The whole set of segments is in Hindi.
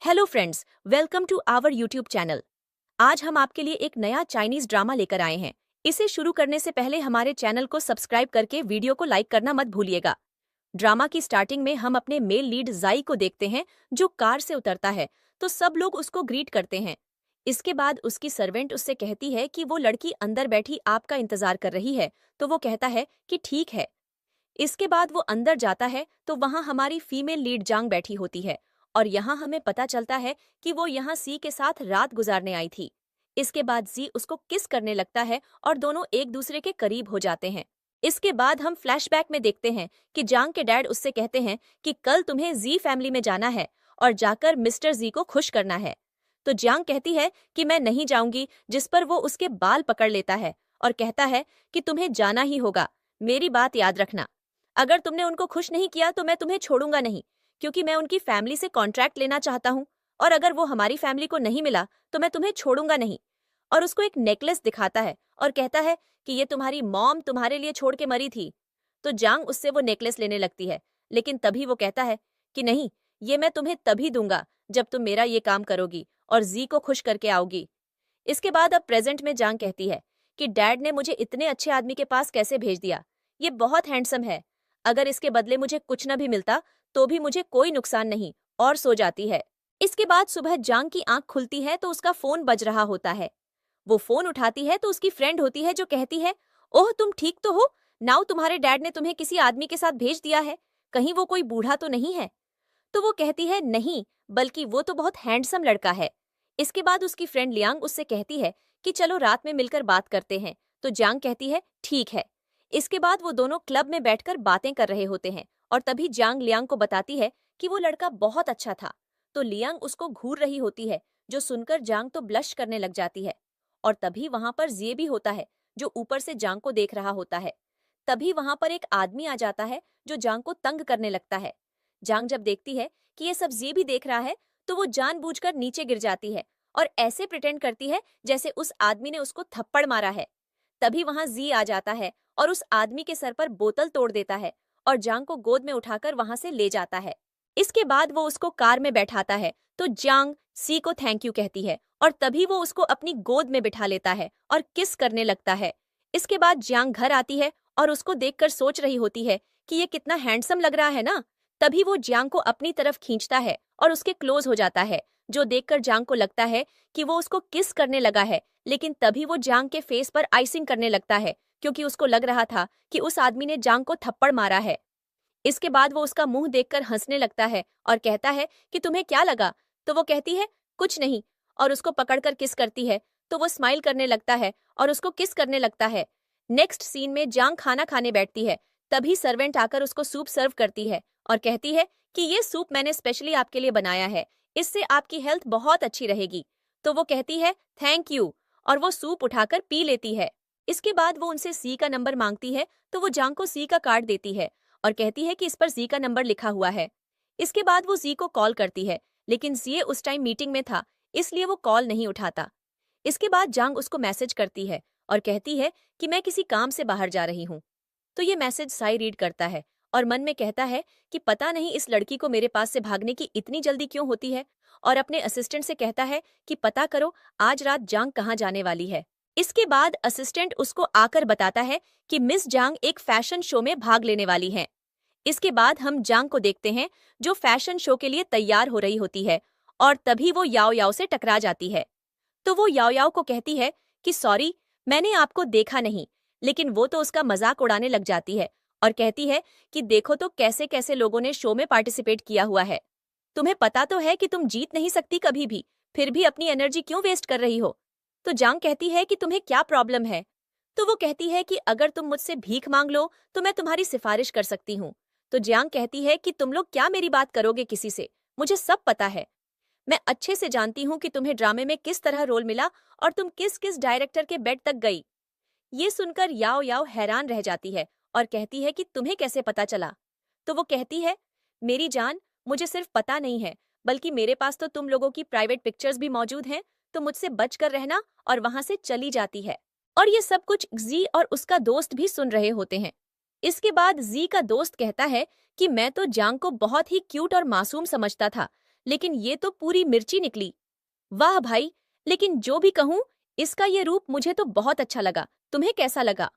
Hello friends, welcome to our YouTube channel. आज हम आपके लिए एक नया चाइनीज ड्रामा लेकर आए हैं। इसे शुरू करने से पहले हमारे चैनल को सब्सक्राइब करके वीडियो को लाइक करना मत भूलिएगा। ड्रामा की स्टार्टिंग में हम अपने मेल लीड जाई को देखते हैं, जो कार से उतरता है तो सब लोग उसको ग्रीट करते हैं। इसके बाद उसकी सर्वेंट उससे कहती है कि वो लड़की अंदर बैठी आपका इंतजार कर रही है, तो वो कहता है कि ठीक है। इसके बाद वो अंदर जाता है तो वहां हमारी फीमेल लीड जांग बैठी होती है और यहाँ हमें पता चलता है कि वो यहाँ सी के साथ रात गुजारने आई थी। इसके बाद जी उसको किस करने लगता है और दोनों एक दूसरे के करीब हो जाते हैं। इसके बाद हम फ्लैशबैक में देखते हैं कि जांग के डैड उससे कहते हैं कि कल तुम्हें जी फैमिली में जाना है और जाकर मिस्टर जी को खुश करना है। तो जांग कहती है कि मैं नहीं जाऊंगी, जिस पर वो उसके बाल पकड़ लेता है और कहता है कि तुम्हें जाना ही होगा, मेरी बात याद रखना। अगर तुमने उनको खुश नहीं किया तो मैं तुम्हें छोड़ूंगा नहीं, क्योंकि मैं उनकी फैमिली से कॉन्ट्रैक्ट लेना चाहता हूँ, और अगर वो हमारी फैमिली को नहीं मिला तो मैं तुम्हें छोड़ूंगा नहीं। और उसको एक नेकलेस दिखाता है और कहता है कि ये तुम्हारी मॉम तुम्हारे लिए छोड़ के मरी थी। तो जांग उससे वो नेकलेस लेने लगती है, लेकिन तभी वो कहता है कि नहीं, ये मैं तुम्हें तभी दूंगा जब तुम मेरा ये काम करोगी और जी को खुश करके आओगी। इसके बाद अब प्रेजेंट में जांग कहती है कि डैड ने मुझे इतने अच्छे आदमी के पास कैसे भेज दिया, ये बहुत हैंडसम है, अगर इसके बदले मुझे कुछ न भी मिलता तो भी मुझे कोई नुकसान नहीं, और सो जाती है। इसके बाद सुबह जांग की आंख खुलती है तो उसका फोन बज रहा होता है। वो फोन उठाती है तो उसकी फ्रेंड होती है जो कहती है, ओह तुम ठीक तो हो नाउ, तुम्हारे डैड ने तुम्हें किसी आदमी के साथ भेज दिया है, कहीं वो कोई बूढ़ा तो नहीं है। तो वो कहती है नहीं, बल्कि वो तो बहुत हैंडसम लड़का है। इसके बाद उसकी फ्रेंड लियांग उससे कहती है कि चलो रात में मिलकर बात करते हैं। तो जांग कहती है ठीक है। इसके बाद वो दोनों क्लब में बैठकर बातें कर रहे होते हैं और तभी जांग लियांग को बताती है कि वो लड़का बहुत अच्छा था। तो लियांग उसको घूर रही होती है, जो सुनकर जांग तो ब्लश करने लग जाती है। और तभी वहां पर जे भी होता है, जो ऊपर से जांग को देख रहा होता है। तभी वहां पर एक आदमी आ जाता है जो जांग को तंग करने लगता है। जांग जब देखती है कि ये सब जे भी देख रहा है तो वो जानबूझकर नीचे गिर जाती है और ऐसे प्रिटेंड करती है जैसे उस आदमी ने उसको थप्पड़ मारा है। तभी वहां जी आ जाता है और उस आदमी के सर पर बोतल तोड़ देता है और जांग को गोद में उठाकर वहां से ले जाता है। इसके बाद वो उसको कार में बैठाता है तो जांग सी को थैंक यू कहती है और तभी वो उसको अपनी गोद में बिठा लेता है और किस करने लगता है। इसके बाद जांग घर आती है और उसको देखकर सोच रही होती है कि ये कितना हैंडसम लग रहा है ना। तभी वो जांग को अपनी तरफ खींचता है और उसके क्लोज हो जाता है, जो देखकर जांग को लगता है कि वो उसको किस करने लगा है। लेकिन तभी वो जांग के फेस पर आइसिंग करने लगता है, क्योंकि उसको लग रहा था कि उस आदमी ने जांग को थप्पड़ मारा है। इसके बाद वो उसका मुंह देखकर हंसने लगता है और कहता है कि तुम्हें क्या लगा। तो वो कहती है कुछ नहीं, और उसको पकड़कर किस करती है। तो वो स्माइल करने लगता है और उसको किस करने लगता है। नेक्स्ट सीन में जांग खाना खाने बैठती है। तभी सर्वेंट आकर उसको सूप सर्व करती है और कहती है कि ये सूप मैंने स्पेशली आपके लिए बनाया है, इससे आपकी हेल्थ बहुत अच्छी रहेगी। तो वो कहती है थैंक यू, और वो सूप उठाकर पी लेती है। इसके बाद वो उनसे सी का नंबर मांगती है तो वो जांग को सी का कार्ड देती है और कहती है कि इस पर जी का नंबर लिखा हुआ है। इसके बाद वो जी को कॉल करती है, लेकिन जी उस टाइम मीटिंग में था, इसलिए वो कॉल नहीं उठाता। इसके बाद जांग उसको मैसेज करती है और कहती है कि मैं किसी काम से बाहर जा रही हूँ। तो ये मैसेज साई रीड करता है और मन में कहता है कि पता नहीं इस लड़की को मेरे पास से भागने की इतनी जल्दी क्यों होती है, और अपने असिस्टेंट से कहता है कि पता करो आज रात जांग कहाँ जाने वाली है। इसके बाद असिस्टेंट उसको आकर बताता है कि मिस जांग एक फैशन शो में भाग लेने वाली हैं। इसके बाद हम जांग को देखते हैं जो फैशन शो के लिए तैयार हो रही होती है, और तभी वो याओ याओ से टकरा जाती है। तो वो याओ याओ को कहती है कि सॉरी, मैंने आपको देखा नहीं, लेकिन वो तो उसका मजाक उड़ाने लग जाती है और कहती है कि देखो तो कैसे कैसे लोगों ने शो में पार्टिसिपेट किया हुआ है, तुम्हें पता तो है कि तुम जीत नहीं सकती कभी भी, फिर भी अपनी एनर्जी क्यों वेस्ट कर रही हो। तो जांग कहती है कि तुम्हें क्या प्रॉब्लम है। तो वो कहती है कि अगर तुम मुझसे भीख मांग लो तो मैं तुम्हारी सिफारिश कर सकती हूँ। तो जांग कहती है कि तुम लोग क्या मेरी बात करोगे किसी से, मुझे सब पता है, मैं अच्छे से जानती हूँ कि तुम्हें ड्रामे में किस तरह रोल मिला और तुम किस किस डायरेक्टर के बेड तक गई। ये सुनकर याओ याओ हैरान रह जाती है और कहती है कि तुम्हें कैसे पता चला। तो वो कहती है मेरी जान, मुझे सिर्फ पता नहीं है, बल्कि मेरे पास तो तुम लोगों की प्राइवेट पिक्चर्स भी मौजूद हैं, तो मुझसे बच कर रहना, और वहां से चली जाती है। और ये सब कुछ जी और उसका दोस्त भी सुन रहे होते हैं। इसके बाद जी का दोस्त कहता है कि मैं तो जांग को बहुत ही क्यूट और मासूम समझता था, लेकिन ये तो पूरी मिर्ची निकली। वाह भाई, लेकिन जो भी कहूँ, इसका ये रूप मुझे तो बहुत अच्छा लगा। तुम्हें कैसा लगा?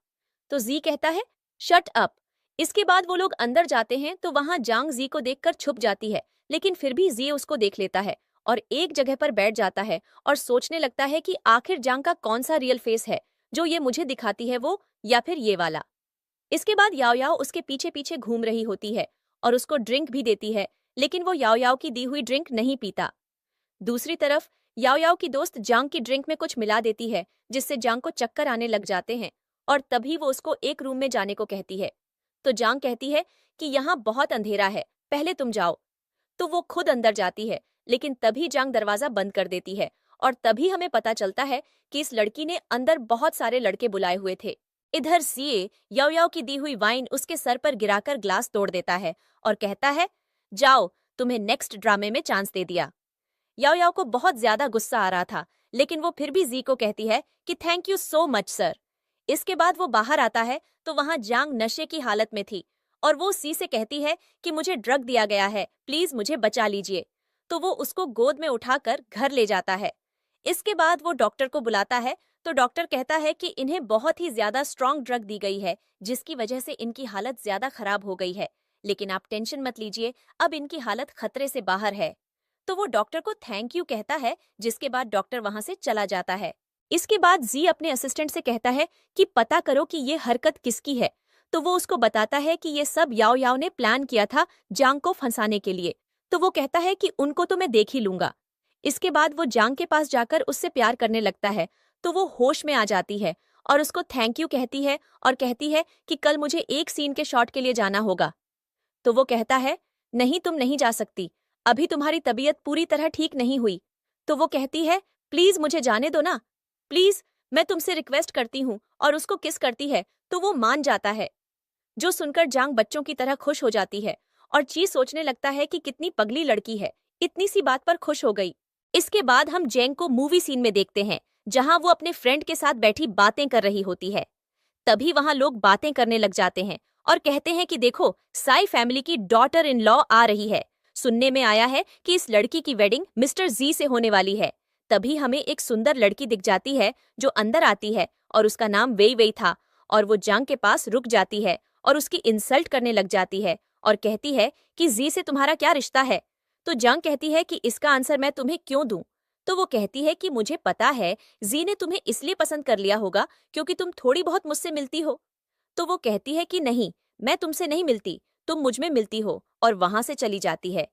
तो जी कहता है, शट अप। इसके बाद वो लोग अंदर जाते हैं तो वहां जांग जी को देखकर छुप जाती है, लेकिन फिर भी जी उसको देख लेता है और एक जगह पर बैठ जाता है और सोचने लगता है कि आखिर जांग का कौन सा रियल फेस है, जो ये मुझे दिखाती है वो, या फिर ये वाला। इसके बाद याओ याओ उसके पीछे पीछे घूम रही होती है और उसको ड्रिंक भी देती है, लेकिन वो याओ याओ की दी हुई ड्रिंक नहीं पीता। दूसरी तरफ याओ याओ की दोस्त जांग की ड्रिंक में कुछ मिला देती है, जिससे जांग को चक्कर आने लग जाते हैं और तभी वो उसको एक रूम में जाने को कहती है। तो जांग कहती है कि यहाँ बहुत अंधेरा है, पहले तुम जाओ। तो वो खुद अंदर जाती है, लेकिन तभी जांग दरवाजा बंद कर देती है और तभी हमें पता चलता है कि इस लड़की ने अंदर बहुत सारे लड़के बुलाए हुए थे। इधर सीए याओ याओ की दी हुई वाइन उसके सर पर गिराकर ग्लास तोड़ देता है और कहता है, जाओ, तुम्हें नेक्स्ट ड्रामे में चांस दे दिया। याओ याओ को बहुत ज्यादा गुस्सा आ रहा था, लेकिन वो फिर भी जी को कहती है कि thank you so much sir. इसके बाद वो बाहर आता है तो वहां जांग नशे की हालत में थी और वो सी से कहती है कि मुझे ड्रग दिया गया है, प्लीज मुझे बचा लीजिए। तो वो उसको गोद में उठाकर घर ले जाता है। इसके बाद वो डॉक्टर को बुलाता है तो डॉक्टर कहता है कि इन्हें बहुत ही ज्यादा स्ट्रॉन्ग ड्रग दी गई है, जिसकी वजह से इनकी हालत ज्यादा खराब हो गई है, लेकिन आप टेंशन मत लीजिए, अब इनकी हालत खतरे से बाहर है। तो वो डॉक्टर को थैंक यू कहता है, जिसके बाद डॉक्टर वहां से चला जाता है। इसके बाद जी अपने असिस्टेंट से कहता है कि पता करो कि ये हरकत किसकी है। तो वो उसको बताता है कि ये सब याओ याओ ने प्लान किया था जांग को फंसाने के लिए। तो वो कहता है कि उनको तो मैं देख ही लूंगा। इसके बाद वो जांग के पास जाकर उससे प्यार करने लगता है, तो वो होश में आ जाती है और उसको थैंक यू कहती है और कहती है कि कल मुझे एक सीन के शॉट के लिए जाना होगा। तो वो कहता है, नहीं तुम नहीं जा सकती, अभी तुम्हारी तबीयत पूरी तरह ठीक नहीं हुई। तो वो कहती है, प्लीज मुझे जाने दो ना, प्लीज, मैं तुमसे रिक्वेस्ट करती हूँ, और उसको किस करती है तो वो मान जाता है। जो सुनकर जांग बच्चों की तरह खुश हो जाती है और ची सोचने लगता है कि कितनी पगली लड़की है, इतनी सी बात पर खुश हो गई। इसके बाद हम जेंग को मूवी सीन में देखते हैं, जहां वो अपने फ्रेंड के साथ बैठी बातें कर रही होती है। तभी वहां लोग बातें करने लग जाते हैं और कहते हैं कि देखो, साई फैमिली की डॉटर इन लॉ आ रही है। सुनने में आया है कि इस लड़की की वेडिंग मिस्टर जी से होने वाली है। तभी हमें एक सुंदर लड़की दिख जाती है जो अंदर आती है और उसका नाम वेई वेई था, और वो जांग के पास रुक जाती है और उसकी इंसल्ट करने लग जाती है और कहती है कि जी से तुम्हारा क्या रिश्ता है। तो जांग कहती है कि इसका आंसर मैं तुम्हें क्यों दूं। तो वो कहती है कि मुझे पता है जी ने तुम्हें इसलिए पसंद कर लिया होगा क्योंकि तुम थोड़ी बहुत मुझसे मिलती हो। तो वो कहती है कि नहीं, मैं तुमसे नहीं मिलती, तुम मुझ में मिलती हो, और वहां से चली जाती है।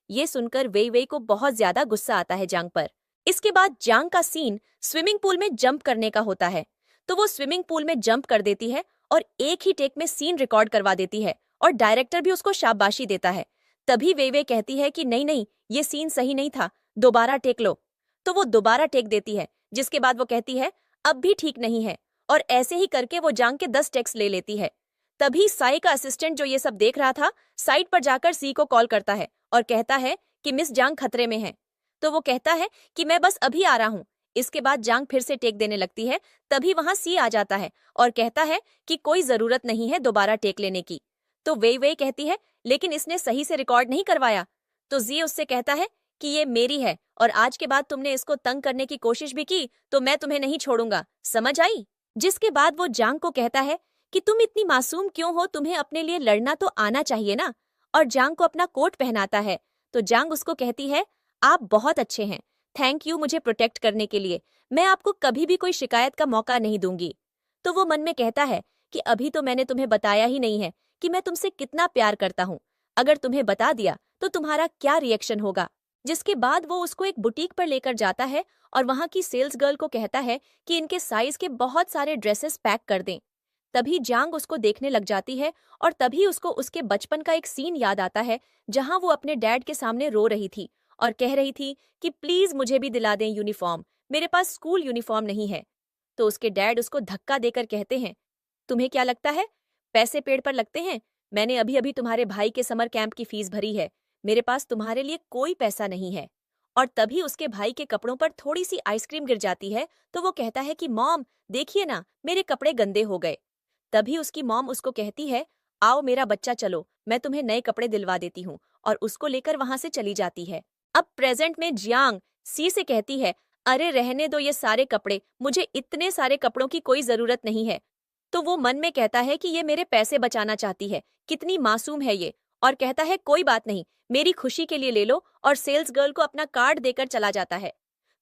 ये सुनकर वेई वेई को बहुत ज्यादा गुस्सा आता है जांग पर। इसके बाद जांग का सीन स्विमिंग पूल में जंप करने का होता है। तो वो स्विमिंग पूल में जंप कर देती है और एक ही टेक में सीन रिकॉर्ड करवा देती है और डायरेक्टर भी उसको शाबाशी देता है। तभी वेई वेई कहती है कि नहीं नहीं, ये सीन सही नहीं था, दोबारा टेक लो। तो वो दोबारा टेक देती है, जिसके बाद वो कहती है अब भी ठीक नहीं है, और ऐसे ही करके वो जांग के 10 टेक्स ले लेती है। तभी साई का असिस्टेंट जो ये सब देख रहा था, साइट पर जाकर सी को कॉल करता है और कहता है कि मिस जांग खतरे में है। तो वो कहता है कि मैं बस अभी आ रहा हूँ। इसके बाद जांग फिर से टेक देने लगती है। तभी वहां सी आ जाता है और कहता है कि कोई जरूरत नहीं है दोबारा टेक लेने की। तो वेई वेई कहती है, लेकिन इसने सही से रिकॉर्ड नहीं करवाया। तो जी उससे कहता है कि ये मेरी है, और आज के बाद तुमने इसको तंग करने की कोशिश भी की तो मैं तुम्हें नहीं छोड़ूंगा, समझ आई। जिसके बाद वो जांग को कहता है कि तुम इतनी मासूम क्यों हो, तुम्हें अपने लिए लड़ना तो आना चाहिए ना, और जांग को अपना कोट पहनाता है। तो जांग उसको कहती है, आप बहुत अच्छे हैं, थैंक यू मुझे प्रोटेक्ट करने के लिए, मैं आपको कभी भी कोई शिकायत का मौका नहीं दूंगी। तो वो मन में कहता है कि अभी तो मैंने तुम्हें बताया ही नहीं है कि मैं तुमसे कितना प्यार करता हूँ, अगर तुम्हें बता दिया तो तुम्हारा क्या रिएक्शन होगा। जिसके बाद वो उसको एक बुटीक पर लेकर जाता है और वहां की सेल्स गर्ल को कहता है कि इनके साइज के बहुत सारे ड्रेसेस पैक कर दें। तभी जांग उसको देखने लग जाती है और तभी उसको उसके बचपन का एक सीन याद आता है, जहां वो अपने डैड के सामने रो रही थी और कह रही थी कि प्लीज मुझे भी दिला दें यूनिफॉर्म, मेरे पास स्कूल यूनिफॉर्म नहीं है। तो उसके डैड उसको धक्का देकर कहते हैं, तुम्हें क्या लगता है पैसे पेड़ पर लगते हैं? मैंने अभी अभी तुम्हारे भाई के समर कैंप की फीस भरी है, मेरे पास तुम्हारे लिए कोई पैसा नहीं है। और तभी उसके भाई के कपड़ों पर थोड़ी सी आइसक्रीम गिर जाती है, तो वो कहता है कि मॉम देखिए ना, मेरे कपड़े गंदे हो गए। तभी उसकी मॉम उसको कहती है, आओ मेरा बच्चा चलो, मैं तुम्हें नए कपड़े दिलवा देती हूँ, और उसको लेकर वहां से चली जाती है। अब प्रेजेंट में जियांग सी से कहती है, अरे रहने दो ये सारे कपड़े, मुझे इतने सारे कपड़ों की कोई जरूरत नहीं है। तो वो मन में कहता है कि ये मेरे पैसे बचाना चाहती है, कितनी मासूम है ये, और कहता है कोई बात नहीं, मेरी खुशी के लिए ले लो, और सेल्स गर्ल को अपना कार्ड देकर चला जाता है।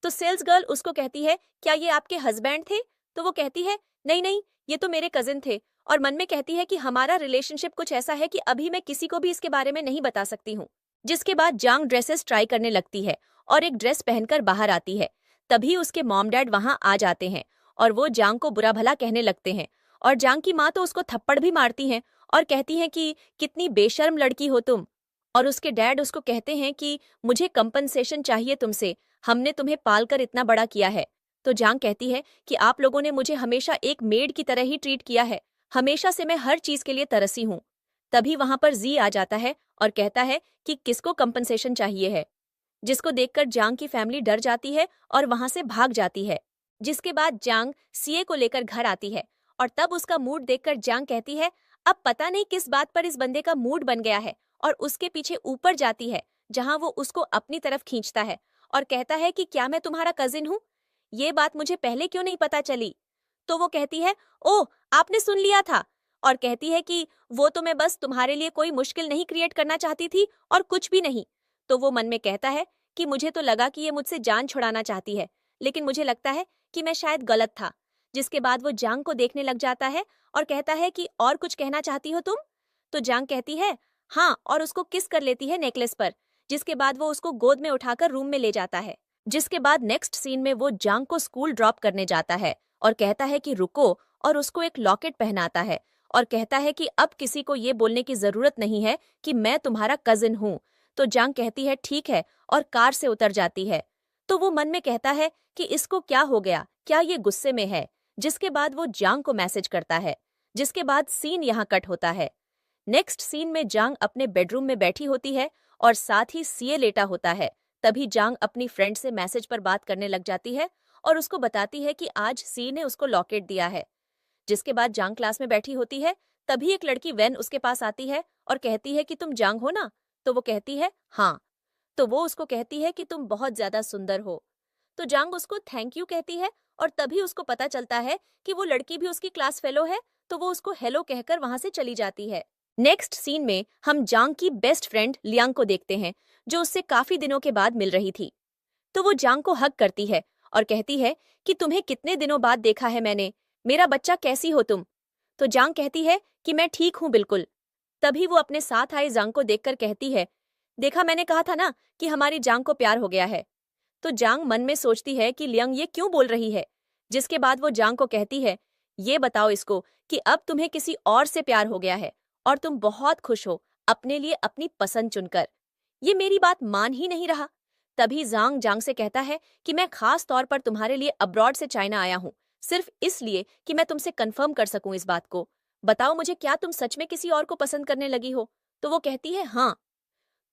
तो सेल्स गर्ल उसको कहती है, क्या ये आपके हस्बैंड थे? तो वो कहती है, नहीं नहीं, ये तो मेरे कजिन थे, और मन में कहती है कि हमारा रिलेशनशिप कुछ ऐसा है कि अभी मैं किसी को भी इसके बारे में नहीं बता सकती हूँ। जिसके बाद जांग ड्रेसेस ट्राई करने लगती है और एक ड्रेस पहनकर बाहर आती है। तभी उसके मॉम डैड वहां आ जाते हैं और वो जांग को बुरा भला कहने लगते हैं, और जांग की माँ तो उसको थप्पड़ भी मारती हैं और कहती हैं कि कितनी बेशर्म लड़की हो तुम। और उसके डैड उसको कहते हैं कि मुझे कंपनसेशन चाहिए तुमसे, हमने तुम्हें पालकर इतना बड़ा किया है। तो जांग कहती है कि आप लोगों ने मुझे हमेशा एक मेड की तरह ही ट्रीट किया है, हमेशा से मैं हर चीज के लिए तरसी हूँ। तभी वहां पर जी आ जाता है और कहता है कि किसको कंपनसेशन चाहिए है, जिसको देखकर जांग की फैमिली डर जाती है और वहां से भाग जाती है। जिसके बाद जांग सीए को लेकर घर आती है और तब उसका मूड देखकर जांग कहती है, अब पता नहीं किस बात पर इस बंदे का मूड बन गया है, और उसके पीछे ऊपर जाती है जहां वो उसको अपनी तरफ खींचता है और कहता है कि क्या मैं तुम्हारा कजिन हूँ, ये बात मुझे पहले क्यों नहीं पता चली। तो वो कहती है, ओह आपने सुन लिया था, और कहती है कि वो तो मैं बस तुम्हारे लिए कोई मुश्किल नहीं क्रिएट करना चाहती थी और कुछ भी नहीं। तो वो मन में कहता है कि मुझे तो लगा कि ये मुझसे जान छुड़ाना चाहती है, लेकिन मुझे लगता है कि मैं शायद गलत था। जिसके बाद वो जांग को देखने लग जाता है और कहता है कि और कुछ कहना चाहती हो तुम? तो जांग कहती है हाँ, और उसको किस कर लेती है नेकलेस पर। जिसके बाद वो उसको गोद में उठाकर रूम में ले जाता है। जिसके बाद नेक्स्ट सीन में वो जांग को स्कूल ड्रॉप करने जाता है और कहता है कि रुको, और उसको एक लॉकेट पहनाता है और कहता है कि अब किसी को ये बोलने की जरूरत नहीं है कि मैं तुम्हारा कजिन हूँ। तो जांग कहती है ठीक है, और कार से उतर जाती है। तो वो मन में कहता है कि इसको क्या हो गया, क्या ये गुस्से में है। जिसके बाद वो जांग को मैसेज करता है। जिसके बाद सीन यहाँ कट होता है। नेक्स्ट सीन में जांग अपने बेडरूम में बैठी होती है और साथ ही सीए लेटा होता है। तभी जांग अपनी फ्रेंड से मैसेज पर बात करने लग जाती है और उसको बताती है कि आज सी ने उसको लॉकेट दिया है। जिसके बाद जांग क्लास में बैठी होती है। तभी एक लड़की वैन उसके पास आती है और कहती है कि तुम जांग हो ना? तो वो कहती है हाँ। तो वो उसको कहती है कि तुम बहुत ज्यादा सुंदर हो। तो जांग उसको थैंक यू कहती है और तभी उसको पता चलता है कि वो लड़की भी उसकी क्लास फेलो है। तो वो उसको हेलो कहकर वहां से चली जाती है। नेक्स्ट सीन में हम जांग की बेस्ट फ्रेंड लियांग को देखते हैं, जो उससे काफी दिनों के बाद मिल रही थी। तो वो जांग को हग करती है और कहती है कि तुम्हें कितने दिनों बाद देखा है मैंने, मेरा बच्चा कैसी हो तुम? तो जांग कहती है कि मैं ठीक हूँ बिल्कुल। तभी वो अपने साथ आए जांग को देखकर कहती है, देखा मैंने कहा था ना कि हमारी जांग को प्यार हो गया है। तो जांग मन में सोचती है कि लियांग ये क्यों बोल रही है। जिसके बाद वो जांग को कहती है, ये बताओ इसको कि अब तुम्हें किसी और से प्यार हो गया है और तुम बहुत खुश हो अपने लिए अपनी पसंद चुनकर। ये मेरी बात मान ही नहीं रहा। तभी जांग जांग से कहता है कि मैं खास तौर पर तुम्हारे लिए अब्रॉड से चाइना आया हूँ, सिर्फ इसलिए कि मैं तुमसे कंफर्म कर सकूं इस बात को। बताओ मुझे, क्या तुम सच में किसी और को पसंद करने लगी हो? तो वो कहती है हाँ।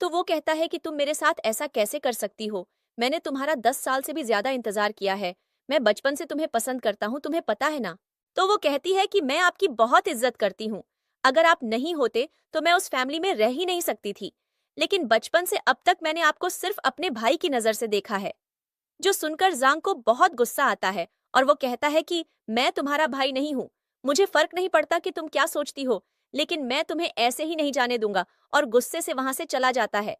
तो वो कहता है कि तुम मेरे साथ ऐसा कैसे कर सकती हो? मैंने तुम्हारा 10 साल से भी ज्यादा इंतजार किया है। मैं बचपन से तुम्हें पसंद करता हूँ, तुम्हें पता है ना? तो वो कहती है कि मैं आपकी बहुत इज्जत करती हूँ। अगर आप नहीं होते तो मैं उस फैमिली में रह ही नहीं सकती थी। लेकिन बचपन से अब तक मैंने आपको सिर्फ अपने भाई की नजर से देखा है। जो सुनकर जांग को बहुत गुस्सा आता है और वो कहता है कि मैं तुम्हारा भाई नहीं हूँ। मुझे फर्क नहीं पड़ता कि तुम क्या सोचती हो, लेकिन मैं तुम्हें ऐसे ही नहीं जाने दूंगा, और गुस्से से वहां से चला जाता है।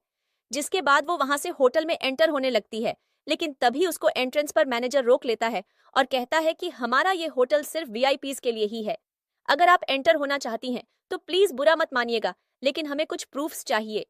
जिसके बाद वो वहां से होटल में एंटर होने लगती है, लेकिन तभी उसको एंट्रेंस पर मैनेजर रोक लेता है और कहता है कि हमारा ये होटल सिर्फ वीआईपीज के लिए ही है। अगर आप एंटर होना चाहती हैं तो प्लीज बुरा मत मानिएगा, लेकिन हमें कुछ प्रूफ्स चाहिए।